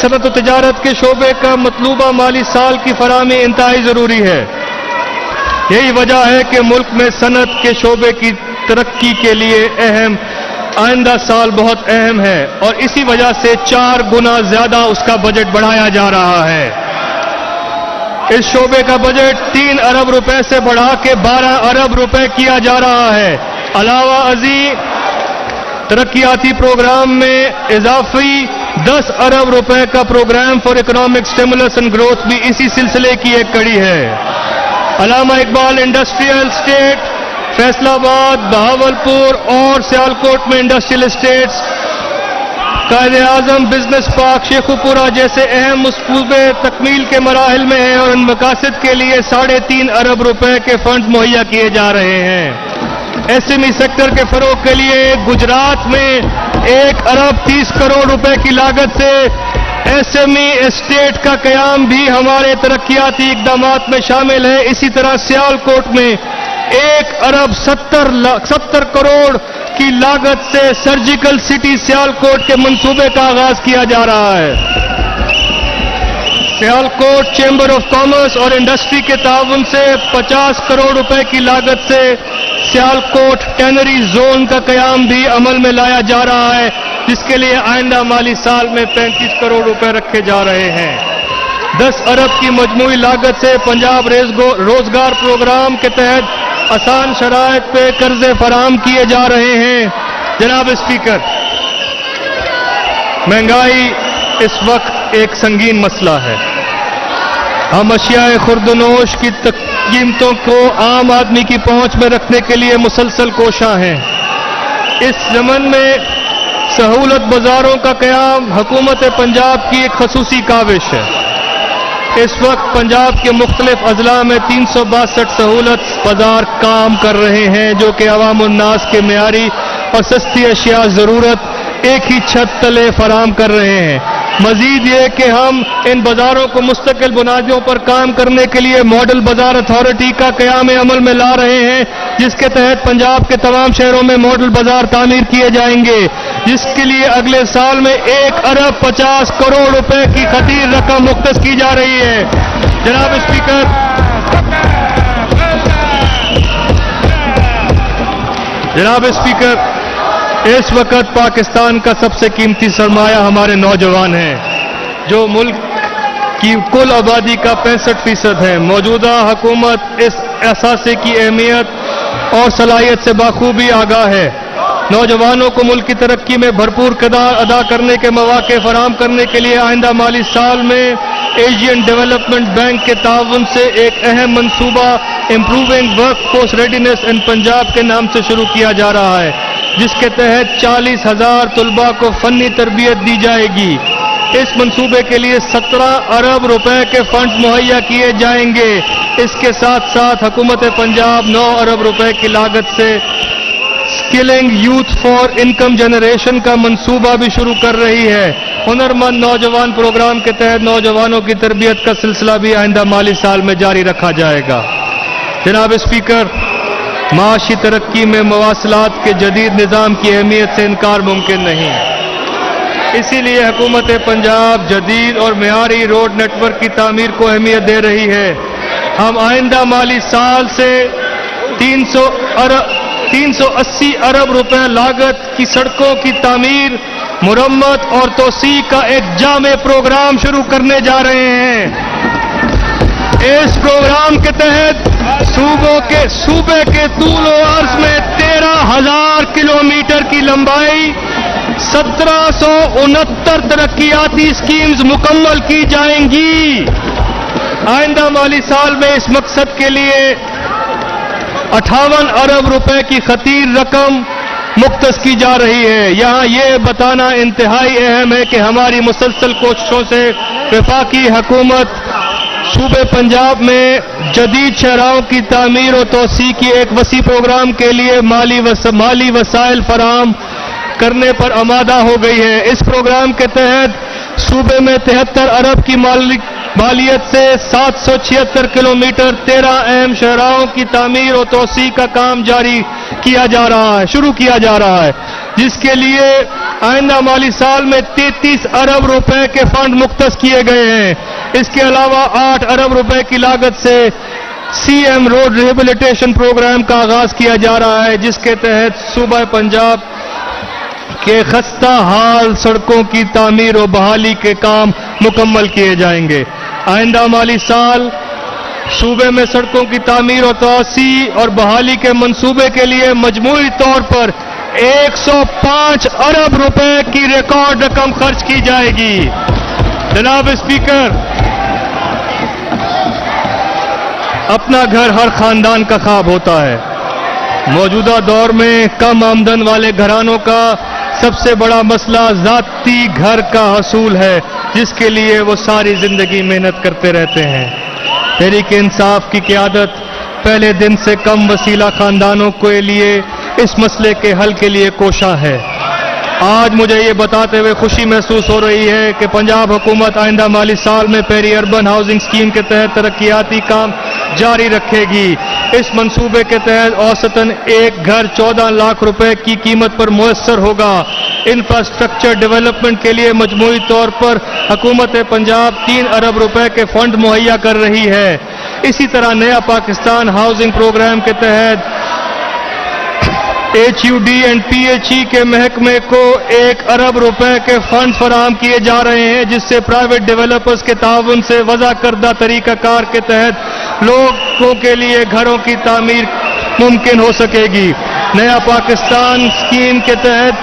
सनत और तजारत के शोबे का मतलूबा माली साल की फराहमी इंतहाई जरूरी है। यही वजह है कि मुल्क में सनत के शोबे की तरक्की के लिए आइंदा साल बहुत अहम है और इसी वजह से 4 गुना ज्यादा उसका बजट बढ़ाया जा रहा है। इस शोबे का बजट 3 अरब रुपए से बढ़ा के 12 अरब रुपए किया जा रहा है। अलावा अजीम तरक्याती प्रोग्राम में इजाफी 10 अरब रुपए का programme for economic stimulus and growth भी इसी सिलसिले की एक कड़ी है। अल्लामा इकबाल इंडस्ट्रियल स्टेट, फैसलाबाद, बहावलपुर और सियालकोट में industrial estates, Quaid e Azam business park, Sheikhupura जैसे अहम मसकूबे तकमील के मराहिल में हैं और इन मकासद के लिए 3.5 अरब रुपए के फंड मुहैया किए जा रहे हैं। SME सेक्टर के फरोग के लिए गुजरात में 1 अरब 30 करोड़ रुपए की लागत से SME एस्टेट का कयाम भी हमारे तरक्याती इकदामात में शामिल है। इसी तरह सियालकोट में 1 अरब 70 करोड़ की लागत से सर्जिकल सिटी सियालकोट के मंसूबे का आगाज किया जा रहा है। सियालकोट चैम्बर ऑफ कॉमर्स और इंडस्ट्री के ताउन से 50 करोड़ रुपए की लागत से सियालकोट टैनरी जोन का कयाम भी अमल में लाया जा रहा है, जिसके लिए आइंदा माली साल में 35 करोड़ रुपए रखे जा रहे हैं। 10 अरब की मजमूई लागत से पंजाब रोजगार प्रोग्राम के तहत आसान शराइत पे कर्जे फराहम किए जा रहे हैं। जनाब स्पीकर, महंगाई इस वक्त एक संगीन मसला है। हम अशियाए खुर्दनोश की कीमतों को आम आदमी की पहुंच में रखने के लिए मुसलसल कोशां हैं। इस ज़मन में सहूलत बाजारों का क़याम हुकूमत पंजाब की एक खसूसी काविश है। इस वक्त पंजाब के मुख्तलिफ अजला में 362 सहूलत बाजार काम कर रहे हैं, जो कि अवाम उन्नास के मेयारी और सस्ती अशिया ज़रूरत एक ही छत तले फराम कर रहे हैं। मजीद ये कि हम इन बाजारों को मुस्तकिल बुनियादों पर काम करने के लिए मॉडल बाजार अथॉरिटी का क़याम अमल में ला रहे हैं, जिसके तहत पंजाब के तमाम शहरों में मॉडल बाजार तामीर किए जाएंगे, जिसके लिए अगले साल में 1 अरब 50 करोड़ रुपए की खतीर रकम मुख्तस की जा रही है। जनाब स्पीकर, इस वक्त पाकिस्तान का सबसे कीमती सरमाया हमारे नौजवान हैं, जो मुल्क की कुल आबादी का 65% है। मौजूदा हुकूमत इस एहसास की अहमियत और सलाहियत से बाखूबी आगाह है। नौजवानों को मुल्क की तरक्की में भरपूर किरदार अदा करने के मौके फराहम करने के लिए आइंदा माली साल में एशियन डेवलपमेंट बैंक के ताउन से एक अहम मंसूबा इम्प्रूविंग वर्क फोर्स रेडीनेस इन पंजाब के नाम से शुरू किया जा रहा है, जिसके तहत 40,000 तलबा को फनी तरबियत दी जाएगी। इस मंसूबे के लिए 17 अरब रुपए के फंड मुहैया किए जाएंगे। इसके साथ साथ हुकूमत पंजाब 9 अरब रुपए की लागत से skilling youth for income generation का मंसूबा भी शुरू कर रही है। हुनरमंद नौजवान प्रोग्राम के तहत नौजवानों की तरबियत का सिलसिला भी आइंदा माली साल में जारी रखा जाएगा। जनाब स्पीकर, माशी तरक्की में मवासलात के जदीद निज़ाम की अहमियत से इनकार मुमकिन नहीं है। इसीलिए हुकूमत पंजाब जदीद और मेयारी रोड नेटवर्क की तामीर को अहमियत दे रही है। हम आइंदा माली साल से 380 अरब रुपए लागत की सड़कों की तामीर, मुरम्मत और तोसी का एक जामे प्रोग्राम शुरू करने जा रहे हैं। इस प्रोग्राम के तहत सूबे के तूल और अर्ज में 13,000 किलोमीटर की लंबाई 1769 तरक्कियाती स्कीम्स मुकम्मल की जाएंगी। आइंदा माली साल में इस मकसद के लिए 58 अरब रुपए की खतीर रकम मुख्तस की जा रही है। यहाँ ये बताना इंतहाई अहम है कि हमारी मुसलसल कोशिशों से वफाकी हुकूमत सूबे पंजाब में जदीद शहराओं की तामीर और तोसी की एक वसी प्रोग्राम के लिए माली वसाइल फराहम करने पर आमादा हो गई है। इस प्रोग्राम के तहत सूबे में 73 अरब की मालियत से 776 किलोमीटर 13 अहम शहराओं की तामीर और तोसी का काम शुरू किया जा रहा है, जिसके लिए आइंदा माली साल में 33 अरब रुपए के फंड मुख्तस किए गए हैं। इसके अलावा 8 अरब रुपए की लागत से CM रोड रिहेबिलिटेशन प्रोग्राम का आगाज किया जा रहा है, जिसके तहत सूबा पंजाब के खस्ता हाल सड़कों की तामीर और बहाली के काम मुकम्मल किए जाएंगे। आइंदा माली साल सूबे में सड़कों की तामीर और तोसी और बहाली के मंसूबे के लिए मजमूई तौर पर 105 अरब रुपए की रिकॉर्ड रकम खर्च की जाएगी। जनाब स्पीकर, अपना घर हर खानदान का ख्वाब होता है। मौजूदा दौर में कम आमदन वाले घरानों का सबसे बड़ा मसला ज़ाती घर का हसूल है, जिसके लिए वो सारी जिंदगी मेहनत करते रहते हैं। तहरीक इंसाफ की क़यादत पहले दिन से कम वसीला खानदानों के लिए इस मसले के हल के लिए कोशा है। आज मुझे ये बताते हुए खुशी महसूस हो रही है कि पंजाब हुकूमत आइंदा माली साल में पेरी अर्बन हाउसिंग स्कीम के तहत तरक्याती काम जारी रखेगी। इस मंसूबे के तहत औसतन एक घर 14 लाख रुपए की कीमत पर मुयस्सर होगा। इंफ्रास्ट्रक्चर डेवलपमेंट के लिए मजमूई तौर पर हुकूमत पंजाब 3 अरब रुपए के फंड मुहैया कर रही है। इसी तरह नया पाकिस्तान हाउसिंग प्रोग्राम के तहत HUD एंड PHE के महकमे को 1 अरब रुपए के फंड फराहम किए जा रहे हैं, जिससे प्राइवेट डेवलपर्स के ताउन से वज़ा करदा तरीक़ाकार के तहत लोगों के लिए घरों की तामीर मुमकिन हो सकेगी। नया पाकिस्तान स्कीम के तहत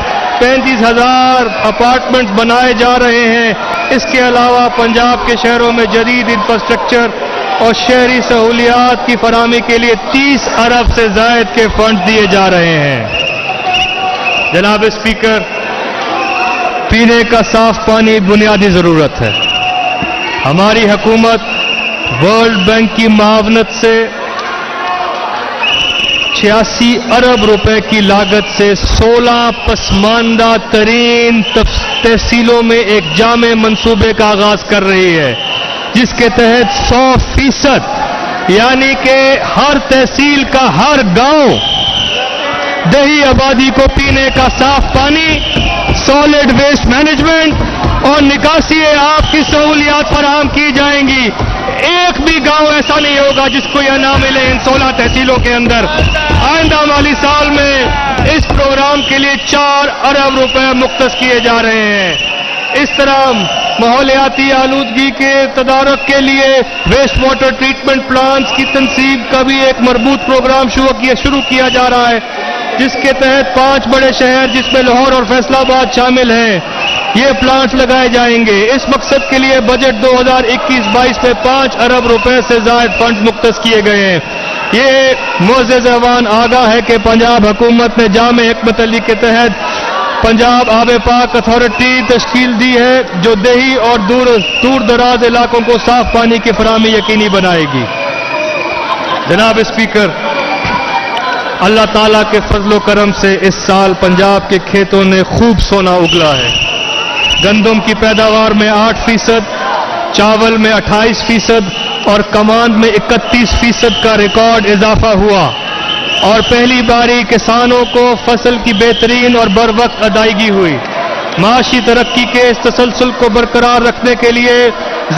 35,000 अपार्टमेंट्स बनाए जा रहे हैं। इसके अलावा पंजाब के शहरों में जदीद इंफ्रास्ट्रक्चर और शहरी सहूलियात की फराहमी के लिए 30 अरब से ज़ायद के फंड दिए जा रहे हैं। जनाब स्पीकर, पीने का साफ पानी बुनियादी ज़रूरत है। हमारी हुकूमत वर्ल्ड बैंक की मावनत से 86 अरब रुपए की लागत से 16 पसमानदा तरीन तहसीलों में एक जामे मंसूबे का आगाज कर रही है, जिसके तहत 100% यानी कि हर तहसील का हर गांव दही आबादी को पीने का साफ पानी, सॉलिड वेस्ट मैनेजमेंट और निकासी आब की सहूलियात फराहम की जाएंगी। एक भी गांव ऐसा नहीं होगा जिसको यह ना मिले इन 16 तहसीलों के अंदर। आइंदा माली साल में इस प्रोग्राम के लिए 4 अरब रुपए मुख्तस किए जा रहे हैं। इस तरह माहौलियाती आलूदगी के तदारक के लिए वेस्ट वाटर ट्रीटमेंट प्लांट्स की तनसीब का भी एक मरबूत प्रोग्राम शुरू किया जा रहा है। جس کے تحت 5 بڑے شہر جس میں لاہور اور فیصل آباد شامل ہیں یہ پلانٹس لگائے جائیں گے۔ اس مقصد کے لیے بجٹ 2021-22 میں 5 ارب روپے سے زائد فنڈز مختص کیے گئے ہیں۔ یہ معزز ایوان آگاہ ہے کہ پنجاب حکومت نے جامع حکمت علی کے تحت پنجاب آب پاک اتھارٹی تشکیل دی ہے جو دیہی اور دور دراز علاقوں کو صاف پانی کی فراہمی یقینی بنائے گی۔ جناب اسپیکر، اللہ تعالیٰ کے فضل و کرم سے اس سال پنجاب کے کھیتوں نے خوب سونا اگلا ہے۔ گندم کی پیداوار میں 8%، چاول میں 28% اور کماند میں 31% کا ریکارڈ اضافہ ہوا، اور پہلی باری کسانوں کو فصل کی بہترین اور بروقت ادائیگی ہوئی۔ معاشی ترقی کے اس تسلسل کو برقرار رکھنے کے لیے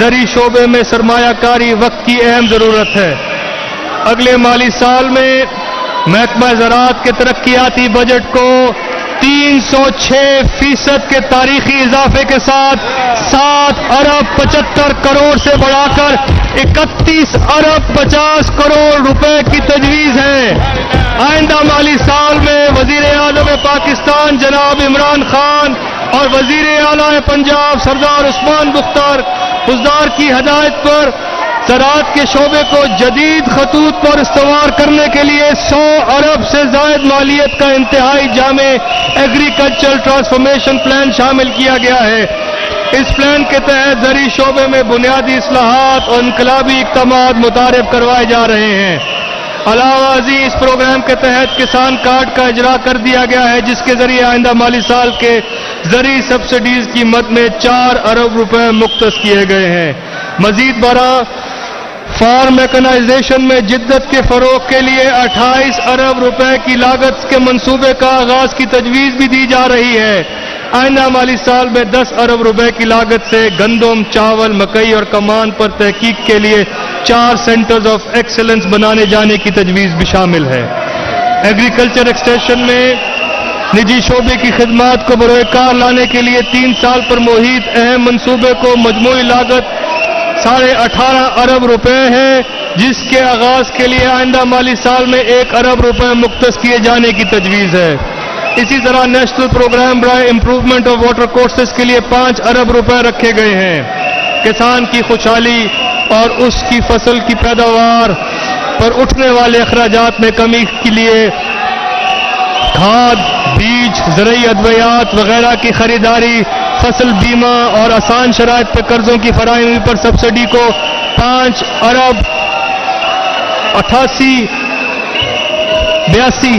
زرعی شعبے میں سرمایہ کاری وقت کی اہم ضرورت ہے۔ اگلے مالی سال میں محکمہ زراعت کے ترقیاتی بجٹ کو 306% کے تاریخی اضافے کے ساتھ 7 ارب 75 کروڑ سے بڑھا کر 31 ارب 50 کروڑ روپے کی تجویز ہے۔ آئندہ مالی سال میں وزیر اعظم پاکستان جناب عمران خان اور وزیر اعلیٰ پنجاب سردار عثمان بزدار کی ہدایت پر زراعت کے شعبے کو جدید خطوط پر استوار کرنے کے لیے 100 ارب سے زائد مالیت کا انتہائی جامع ایگریکلچرل ٹرانسفارمیشن پلان شامل کیا گیا ہے۔ اس پلان کے تحت زرعی شعبے میں بنیادی اصلاحات اور انقلابی اقدامات متعارف کروائے جا رہے ہیں۔ علاوہ ازیں اس پروگرام کے تحت کسان کارڈ کا اجرا کر دیا گیا ہے جس کے ذریعے آئندہ مالی سال کے زرعی سبسڈیز کی مد میں 4 ارب روپے مختص کیے گئے ہیں۔ مزید برآں فارم میکنائزیشن میں جدت کے فروغ کے لیے 28 ارب روپے کی لاگت کے منصوبے کا آغاز کی تجویز بھی دی جا رہی ہے۔ آئندہ مالی سال میں 10 ارب روپے کی لاگت سے گندم، چاول، مکئی اور کمان پر تحقیق کے لیے 4 سینٹرز آف ایکسلنس بنانے جانے کی تجویز بھی شامل ہے۔ ایگریکلچر ایکسٹینشن میں نجی شعبے کی خدمات کو بروئے کار لانے کے لیے 3 سال پر محیط اہم منصوبے کو مجموعی لاگت 18.5 ارب روپے ہے جس کے آغاز کے لیے آئندہ مالی سال میں 1 ارب روپے مختص کیے جانے کی تجویز ہے۔ اسی طرح نیشنل پروگرام برائے امپروومنٹ آف واٹر کورسز کے لیے 5 ارب روپے رکھے گئے ہیں۔ کسان کی خوشحالی اور اس کی فصل کی پیداوار پر اٹھنے والے اخراجات میں کمی کے لیے کھاد، بیج، زرعی ادویات وغیرہ کی خریداری، فصل بیمہ اور آسان شرائط پر قرضوں کی فراہمی پر سبسڈی کو 5 ارب 82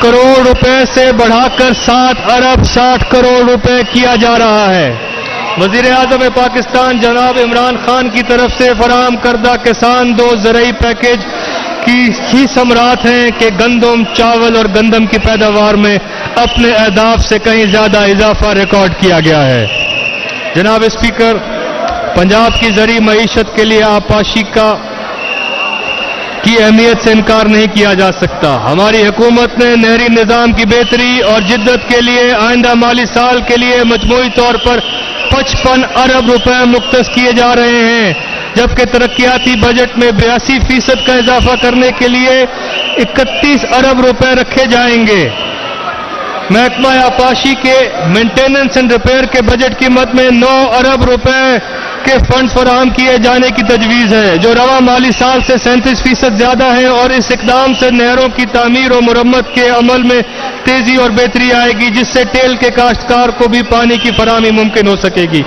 کروڑ روپے سے بڑھا کر 7 ارب 60 کروڑ روپے کیا جا رہا ہے۔ وزیر اعظم پاکستان جناب عمران خان کی طرف سے فراہم کردہ کسان دوست زرعی پیکیج کی ہی ثمرات ہیں کہ گندم، چاول اور گندم کی پیداوار میں اپنے اہداف سے کہیں زیادہ اضافہ ریکارڈ کیا گیا ہے۔ جناب اسپیکر، پنجاب کی زرعی معیشت کے لیے آبپاشی کی اہمیت سے انکار نہیں کیا جا سکتا۔ ہماری حکومت نے نہری نظام کی بہتری اور جدت کے لیے آئندہ مالی سال کے لیے مجموعی طور پر 55 ارب روپے مختص کیے جا رہے ہیں، جبکہ ترقیاتی بجٹ میں 82% کا اضافہ کرنے کے لیے 31 ارب روپے رکھے جائیں گے۔ محکمہ آبپاشی کے مینٹیننس اینڈ ریپیئر کے بجٹ کی مد میں 9 ارب روپے کے فنڈز فراہم کیے جانے کی تجویز ہے، جو رواں مالی سال سے 37% زیادہ ہیں، اور اس اقدام سے نہروں کی تعمیر و مرمت کے عمل میں تیزی اور بہتری آئے گی، جس سے ٹیل کے کاشتکار کو بھی پانی کی فراہمی ممکن ہو سکے گی۔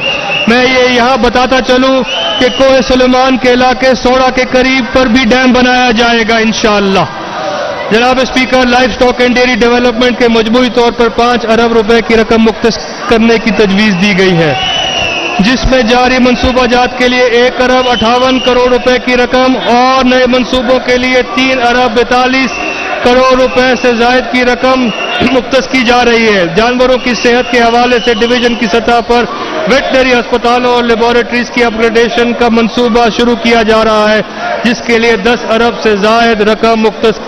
میں یہ یہاں بتاتا چلوں کہ کوہ سلیمان کے علاقے سوڑا کے قریب پر بھی ڈیم بنایا جائے گا انشاءاللہ۔ جناب speaker, life stock and dairy development کے مجموعی طور پر 5 ارب روپے کی رقم مختص کرنے کی تجویز دی گئی ہے، جس میں جاری منصوبہ جات کے لیے 1 ارب 58 کروڑ روپے کی رقم اور نئے منصوبوں کے لیے 3 ارب 42 کروڑ روپے سے زائد کی رقم مختص کی جا رہی ہے۔ جانوروں کی صحت کے حوالے سے ڈویژن کی سطح پر ویٹنری ہسپتالوں اور لیبارٹریز کی اپ گریڈیشن کا منصوبہ شروع کیا جا رہا ہے، جس کے لیے 10 ارب سے زائد رقم مختص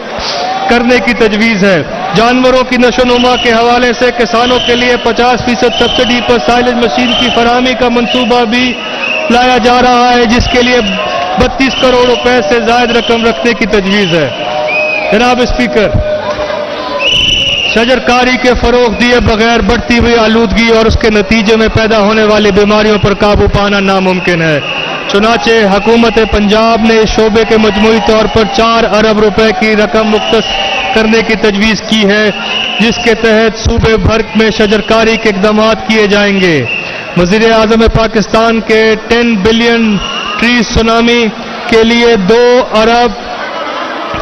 کرنے کی تجویز ہے۔ جانوروں کی نشو و نما کے حوالے سے کسانوں کے لیے 50% سبسڈی پر سائلج مشین کی فراہمی کا منصوبہ بھی لایا جا رہا ہے، جس کے لیے 32 کروڑ روپے سے زائد رقم رکھنے کی تجویز ہے۔ جناب اسپیکر، شجرکاری کے فروغ دیے بغیر بڑھتی ہوئی آلودگی اور اس کے نتیجے میں پیدا ہونے والی بیماریوں پر قابو پانا ناممکن ہے۔ چنانچہ حکومت پنجاب نے اس شعبے کے مجموعی طور پر 4 ارب روپے کی رقم مختص کرنے کی تجویز کی ہے، جس کے تحت صوبے بھر میں شجرکاری کے اقدامات کیے جائیں گے۔ وزیر اعظم پاکستان کے 10 بلین ٹری سونامی کے لیے 2 ارب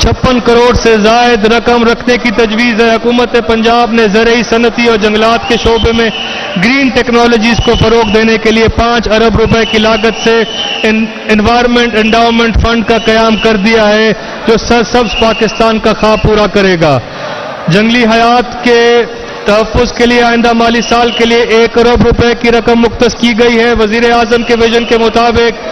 56 کروڑ سے زائد رقم رکھنے کی تجویز ہے۔ حکومت پنجاب نے زرعی، صنعتی اور جنگلات کے شعبے میں گرین ٹیکنالوجیز کو فروغ دینے کے لیے 5 ارب روپے کی لاگت سے انوائرمنٹ انڈاؤمنٹ فنڈ کا قیام کر دیا ہے، جو سرسبز پاکستان کا خواب پورا کرے گا۔ جنگلی حیات کے تحفظ کے لیے آئندہ مالی سال کے لیے 1 ارب روپے کی رقم مختص کی گئی ہے۔ وزیر اعظم کے ویژن کے مطابق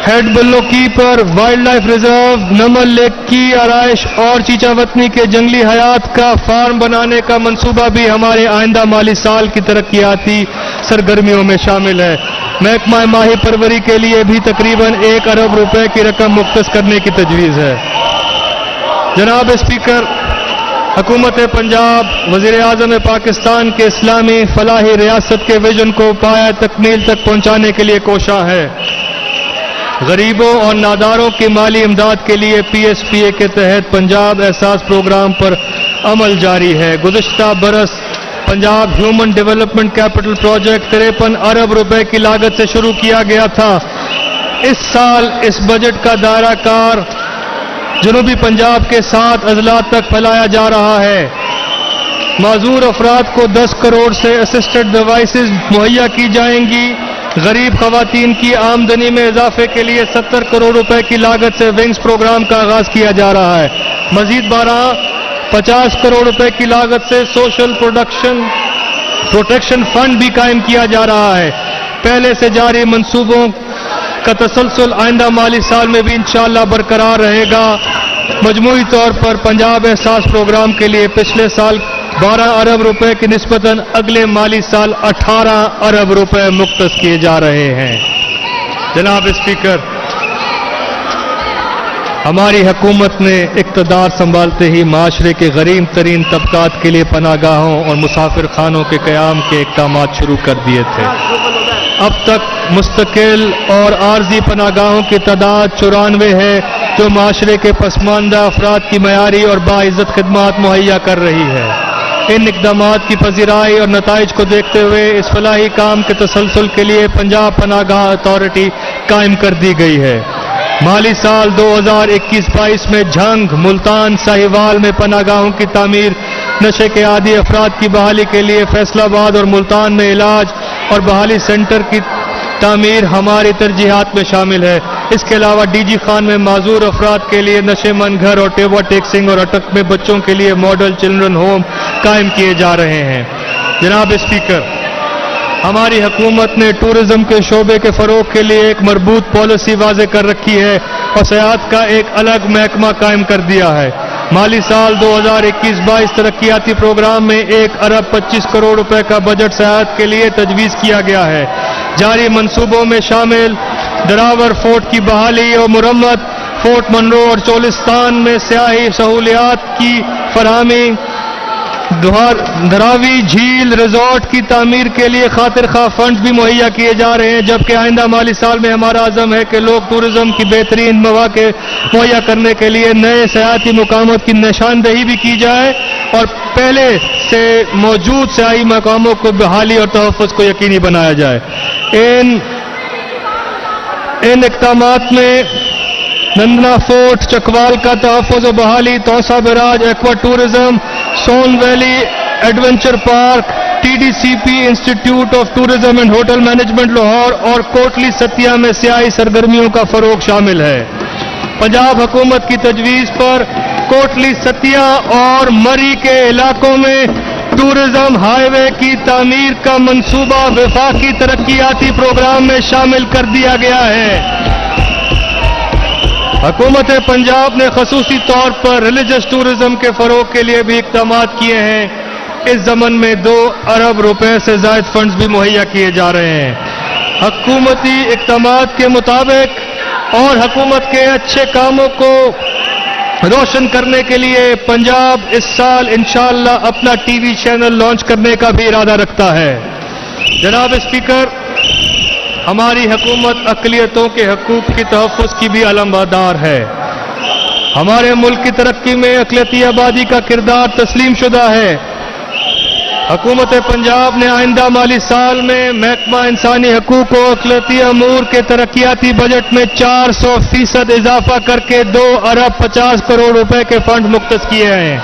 head Balloki wildlife reserve, Namal lake کی آرائش اور چیچا وطنی کے جنگلی حیات کا فارم بنانے کا منصوبہ بھی ہمارے آئندہ مالی سال کی ترقیاتی سرگرمیوں میں شامل ہے۔ محکمہ ماہی پروری کے لیے بھی تقریباً 1 ارب روپے کی رقم مختص کرنے کی تجویز ہے۔ جناب اسپیکر، حکومت پنجاب وزیر اعظم پاکستان کے اسلامی فلاحی ریاست کے ویژن کو پایہ تکمیل تک پہنچانے کے لیے کوشاں ہے۔ غریبوں اور ناداروں کی مالی امداد کے لیے پی ایس پی اے کے تحت پنجاب احساس پروگرام پر عمل جاری ہے۔ گزشتہ برس Punjab human development capital project 53 ارب روپے کی لاگت سے شروع کیا گیا تھا۔ اس سال اس بجٹ کا دائرہ کار جنوبی پنجاب کے 7 اضلاع تک پھیلایا جا رہا ہے۔ معذور افراد کو 10 کروڑ سے اسسٹڈ ڈیوائسز مہیا کی جائیں گی۔ غریب خواتین کی آمدنی میں اضافے کے لیے 70 کروڑ روپے کی لاگت سے ونگز پروگرام کا آغاز کیا جا رہا ہے۔ مزید 50 کروڑ روپے کی لاگت سے سوشل پروٹیکشن فنڈ بھی قائم کیا جا رہا ہے۔ پہلے سے جاری منصوبوں کا تسلسل آئندہ مالی سال میں بھی انشاءاللہ برقرار رہے گا۔ مجموعی طور پر پنجاب احساس پروگرام کے لیے پچھلے سال 12 ارب روپے کی نسبتاً اگلے مالی سال 18 ارب روپے مختص کیے جا رہے ہیں۔ جناب اسپیکر، ہماری حکومت نے اقتدار سنبھالتے ہی معاشرے کے غریب ترین طبقات کے لیے پناہ گاہوں اور مسافر خانوں کے قیام کے اقدامات شروع کر دیے تھے۔ اب تک مستقل اور عارضی پناہ گاہوں کی تعداد 94 ہے، جو معاشرے کے پسماندہ افراد کی معیاری اور باعزت خدمات مہیا کر رہی ہے۔ ان اقدامات کی پذیرائی اور نتائج کو دیکھتے ہوئے اس فلاحی کام کے تسلسل کے لیے پنجاب پناہ گاہ اتھارٹی قائم کر دی گئی ہے۔ مالی سال 2021-22 میں جھنگ، ملتان، ساہیوال میں پناہ گاہوں کی تعمیر، نشے کے عادی افراد کی بحالی کے لیے فیصل آباد اور ملتان میں علاج اور بحالی سینٹر کی تعمیر ہماری ترجیحات میں شامل ہے۔ اس کے علاوہ ڈی جی خان میں معذور افراد کے لیے نشے من گھر اور ٹیبا ٹیکسنگ اور اٹک میں بچوں کے لیے ماڈل چلڈرن ہوم قائم کیے جا رہے ہیں۔ جناب اسپیکر، ہماری حکومت نے ٹورزم کے شعبے کے فروغ کے لیے ایک مربوط پالیسی واضح کر رکھی ہے اور سیاحت کا ایک الگ محکمہ قائم کر دیا ہے۔ مالی سال 2021-22 ترقیاتی پروگرام میں 1 ارب 25 کروڑ روپے کا بجٹ سیاحت کے لیے تجویز کیا گیا ہے۔ جاری منصوبوں میں شامل دراور فورٹ کی بحالی اور مرمت، فورٹ منرو اور چولستان میں سیاحی سہولیات کی فراہمی، دھراوی جھیل ریزورٹ کی تعمیر کے لیے خاطر خواہ فنڈز بھی مہیا کیے جا رہے ہیں، جبکہ آئندہ مالی سال میں ہمارا عزم ہے کہ لوگ ٹورزم کی بہترین مواقع مہیا کرنے کے لیے نئے سیاحتی مقامات کی نشاندہی بھی کی جائے اور پہلے سے موجود سیاحتی مقاموں کو بحالی اور تحفظ کو یقینی بنایا جائے۔ ان اقدامات میں نندنا فورٹ، چکوال کا تحفظ و بحالی، Taunsa barrage aqua tourism, Soon valley adventure park, T D C P institute of tourism and hotel management Lahore اور کوٹلی ستیا میں سیاحی سرگرمیوں کا فروغ شامل ہے۔ پنجاب حکومت کی تجویز پر کوٹلی ستیا اور مری کے علاقوں میں ٹورزم ہائی وے کی تعمیر کا منصوبہ وفاقی ترقیاتی پروگرام میں شامل کر دیا گیا ہے۔ حکومت پنجاب نے خصوصی طور پر ریلیجس ٹورزم کے فروغ کے لیے بھی اقدامات کیے ہیں۔ اس ضمن میں 2 ارب روپے سے زائد فنڈز بھی مہیا کیے جا رہے ہیں۔ حکومتی اقدامات کے مطابق اور حکومت کے اچھے کاموں کو रोशन करने के लिए पंजाब इस साल इंशाअल्लाह अपना टीवी चैनल लॉन्च करने का भी इरादा रखता है। जनाब स्पीकर, हमारी हुकूमत अक़लियतों के हकूक़ की तहफ़्फ़ुज़ की भी अलमबरदार है। हमारे मुल्क की तरक्की में अक़लियती आबादी का किरदार तस्लीम शुदा है। हुकूमत पंजाब ने आइंदा माली साल में महकमा इंसानी हकूक़ और अक़लियती अमूर के तरक्याती बजट में 400% इजाफा करके 2 अरब 50 करोड़ रुपए के फंड मुख्तस किए हैं।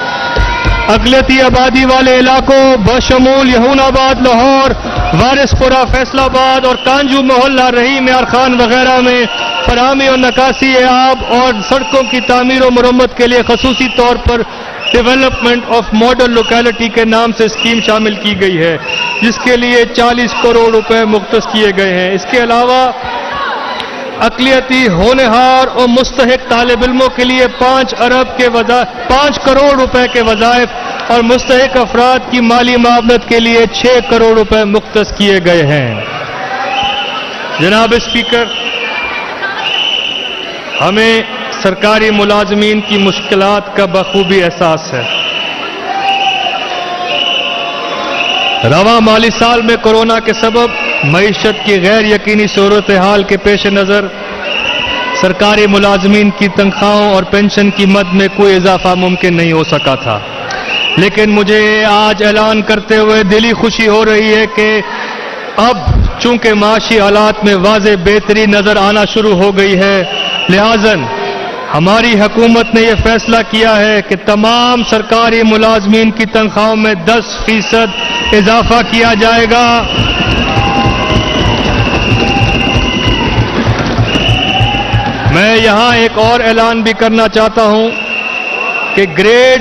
अक़लियती आबादी वाले इलाकों बशमूल यहूनाबाद, लाहौर, वारिसपुरा, फैसलाबाद और कांजू मोहल्ला, रहीम यार खान वगैरह में फराहमी और नकासी आब और सड़कों की तामीर और मरम्मत के लिए खसूसी तौर पर डेवलपमेंट ऑफ मॉडल लोकेलिटी के नाम से स्कीम शामिल की गई है, जिसके लिए 40 करोड़ रुपए मुख्तस किए गए हैं। इसके अलावा अक़लियती होनहार और मुस्तहिक तालिब इल्मों के लिए 5 करोड़ रुपए के वज़ाइफ और मुस्तहिक अफराद की माली मावनत के लिए 6 करोड़ रुपए मुख्तस किए गए हैं। जनाब स्पीकर, हमें सरकारी मुलाजमीन की मुश्किलात का बखूबी एहसास है। रवा माली साल में कोरोना के सबब मईशत की गैर यकीनी सूरत हाल के पेश नज़र सरकारी मुलाजमीन की तनख्वाहों और पेंशन की मद में कोई इजाफा मुमकिन नहीं हो सका था, लेकिन मुझे आज ऐलान करते हुए दिली खुशी हो रही है कि अब चूंकि माशी हालात में वाज़े बेहतरी नज़र आना शुरू हो गई है, लिहाजन हमारी हुकूमत ने यह फैसला किया है कि तमाम सरकारी मुलाजमीन की तनख्वाहों में 10% इजाफा किया जाएगा। मैं यहां एक और ऐलान भी करना चाहता हूं कि ग्रेड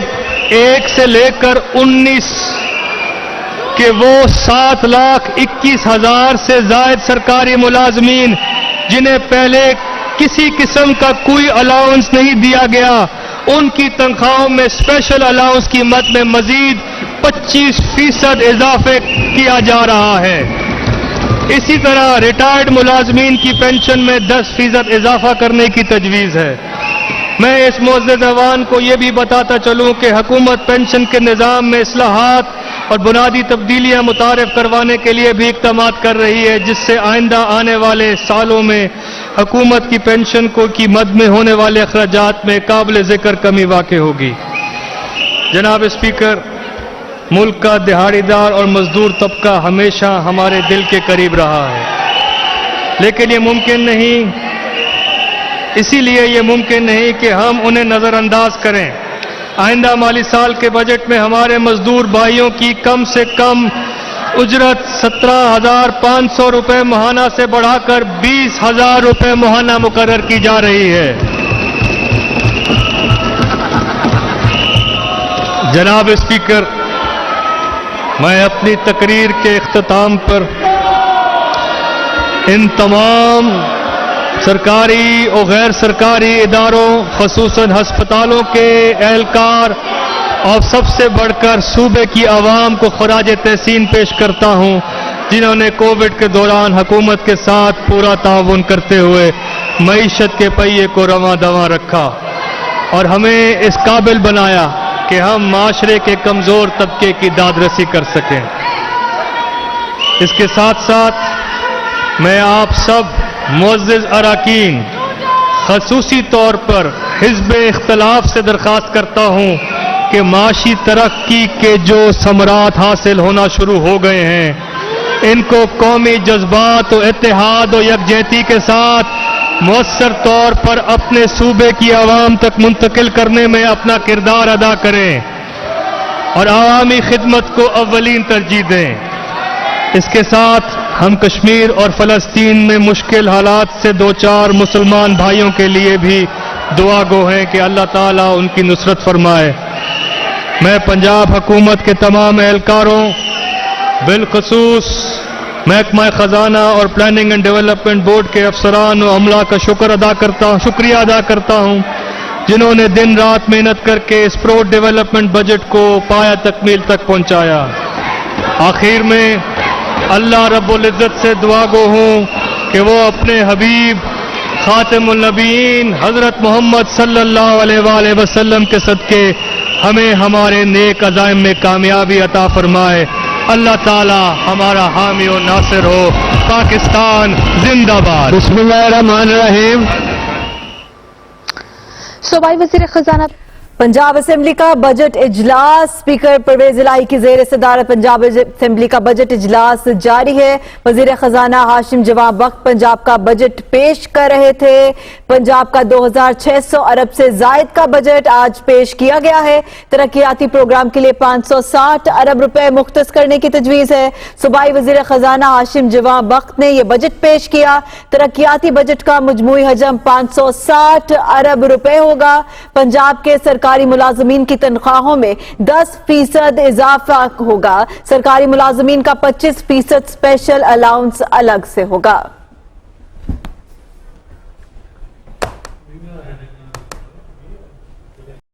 1 से लेकर 19 के वो 7,21,000 से ज़ायद सरकारी मुलाजमीन जिन्हें पहले किसी किस्म का कोई अलाउंस नहीं दिया गया, उनकी तनख्वाहों में स्पेशल अलाउंस की मद में मजीद 25% इजाफे किया जा रहा है। इसी तरह रिटायर्ड मुलाजमीन की पेंशन में 10% इजाफा करने की तजवीज़ है। मैं इस मुअज़्ज़ज़ ऐवान को ये भी बताता चलूं कि हुकूमत पेंशन के निज़ाम में इस्लाहात और बुनियादी तब्दीलियां मुतारिफ करवाने के लिए भी इक़दामात कर रही है, जिससे आइंदा आने वाले सालों में हुकूमत की पेंशन की मद में होने वाले अखराजात में काबिल ज़िक्र कमी वाक़ होगी। जनाब स्पीकर, मुल्क का दिहाड़ीदार और मजदूर तबका हमेशा हमारे दिल के करीब रहा है, लेकिन ये मुमकिन नहीं, इसीलिए ये मुमकिन नहीं कि हम उन्हें नज़रअंदाज करें। आइंदा माली साल के बजट में हमारे मजदूर भाइयों की कम से कम उजरत 17,500 रुपये माहाना से बढ़ाकर 20,000 रुपये माहाना मुकर्रर की जा रही है। जनाब स्पीकर, मैं अपनी तकरीर के इख्तिताम पर इन तमाम सरकारी और गैर सरकारी इदारों, खसूसन हस्पतालों के एहलकार और सबसे बढ़कर सूबे की आवाम को खराज तहसीन पेश करता हूं, जिन्होंने कोविड के दौरान हुकूमत के साथ पूरा ताउन करते हुए मईशत के पहिए को रवां दवां रखा और हमें इस काबिल बनाया कि हम माशरे के कमज़ोर तबके की दादरसी कर सकें। इसके साथ साथ मैं आप सब मुअज़्ज़िज़ अराकीन, ख़ुसूसी तौर पर हिज़्ब इख्तिलाफ से दरख्वास्त करता हूं कि माशी तरक्की के जो समरात हासिल होना शुरू हो गए हैं, इनको कौमी जज्बात और इत्तेहाद और यकजहती के साथ मुअस्सर तौर पर अपने सूबे की आवाम तक मुंतकिल करने में अपना किरदार अदा करें और आवामी खिदमत को अव्वलीन तरजीह दें। इसके साथ हम कश्मीर और फ़लस्तीन में मुश्किल हालात से दो चार मुसलमान भाइयों के लिए भी दुआ गो हैं कि अल्लाह ताला उनकी नुसरत फरमाए। मैं पंजाब हुकूमत के तमाम एहलकारों, बिलखसूस महकमा खजाना और प्लानिंग एंड डेवलपमेंट बोर्ड के अफसरान और अमला का शुक्रिया अदा करता हूं, जिन्होंने दिन रात मेहनत करके इस प्रो डेवलपमेंट बजट को पाया तकमील तक पहुंचाया। आखिर में अल्लाह रब्बुल इज़्ज़त से दुआ गो हूं कि वो अपने हबीब खातिमुल नबीन हजरत मोहम्मद सल्लल्लाहु अलैहि वसल्लम के सदके हमें हमारे नेक अज़ाइम में कामयाबी अता फरमाए। अल्लाह ताला हमारा हामी और नासिर हो। पाकिस्तान जिंदाबाद। बिस्मिल्लाहिर्रहमानिर्रहीम। सूबाई वज़ीर खजाना पंजाब असेंबली का बजट इजलास, स्पीकर परवेज इलाही की जेर सदारत पंजाब असेंबली का बजट इजलास जारी है। वजीर खजाना हाशिम जवां बख्त पंजाब का बजट पेश कर रहे थे। पंजाब का 2600 अरब से जायद का बजट आज पेश किया गया है। तरक्याती प्रोग्राम के लिए 560 अरब रुपए मुख्तस करने की तजवीज है। सूबाई वजीर खजाना हाशिम जवां बख्त ने यह बजट पेश किया। तरक्याती बजट का मजमूई हजम 560 अरब रुपए होगा। पंजाब के सरकारी मुलाजमीन की तनख्वाहों में 10% इजाफा होगा। सरकारी मुलाजमीन का 25% स्पेशल अलाउंस अलग से होगा।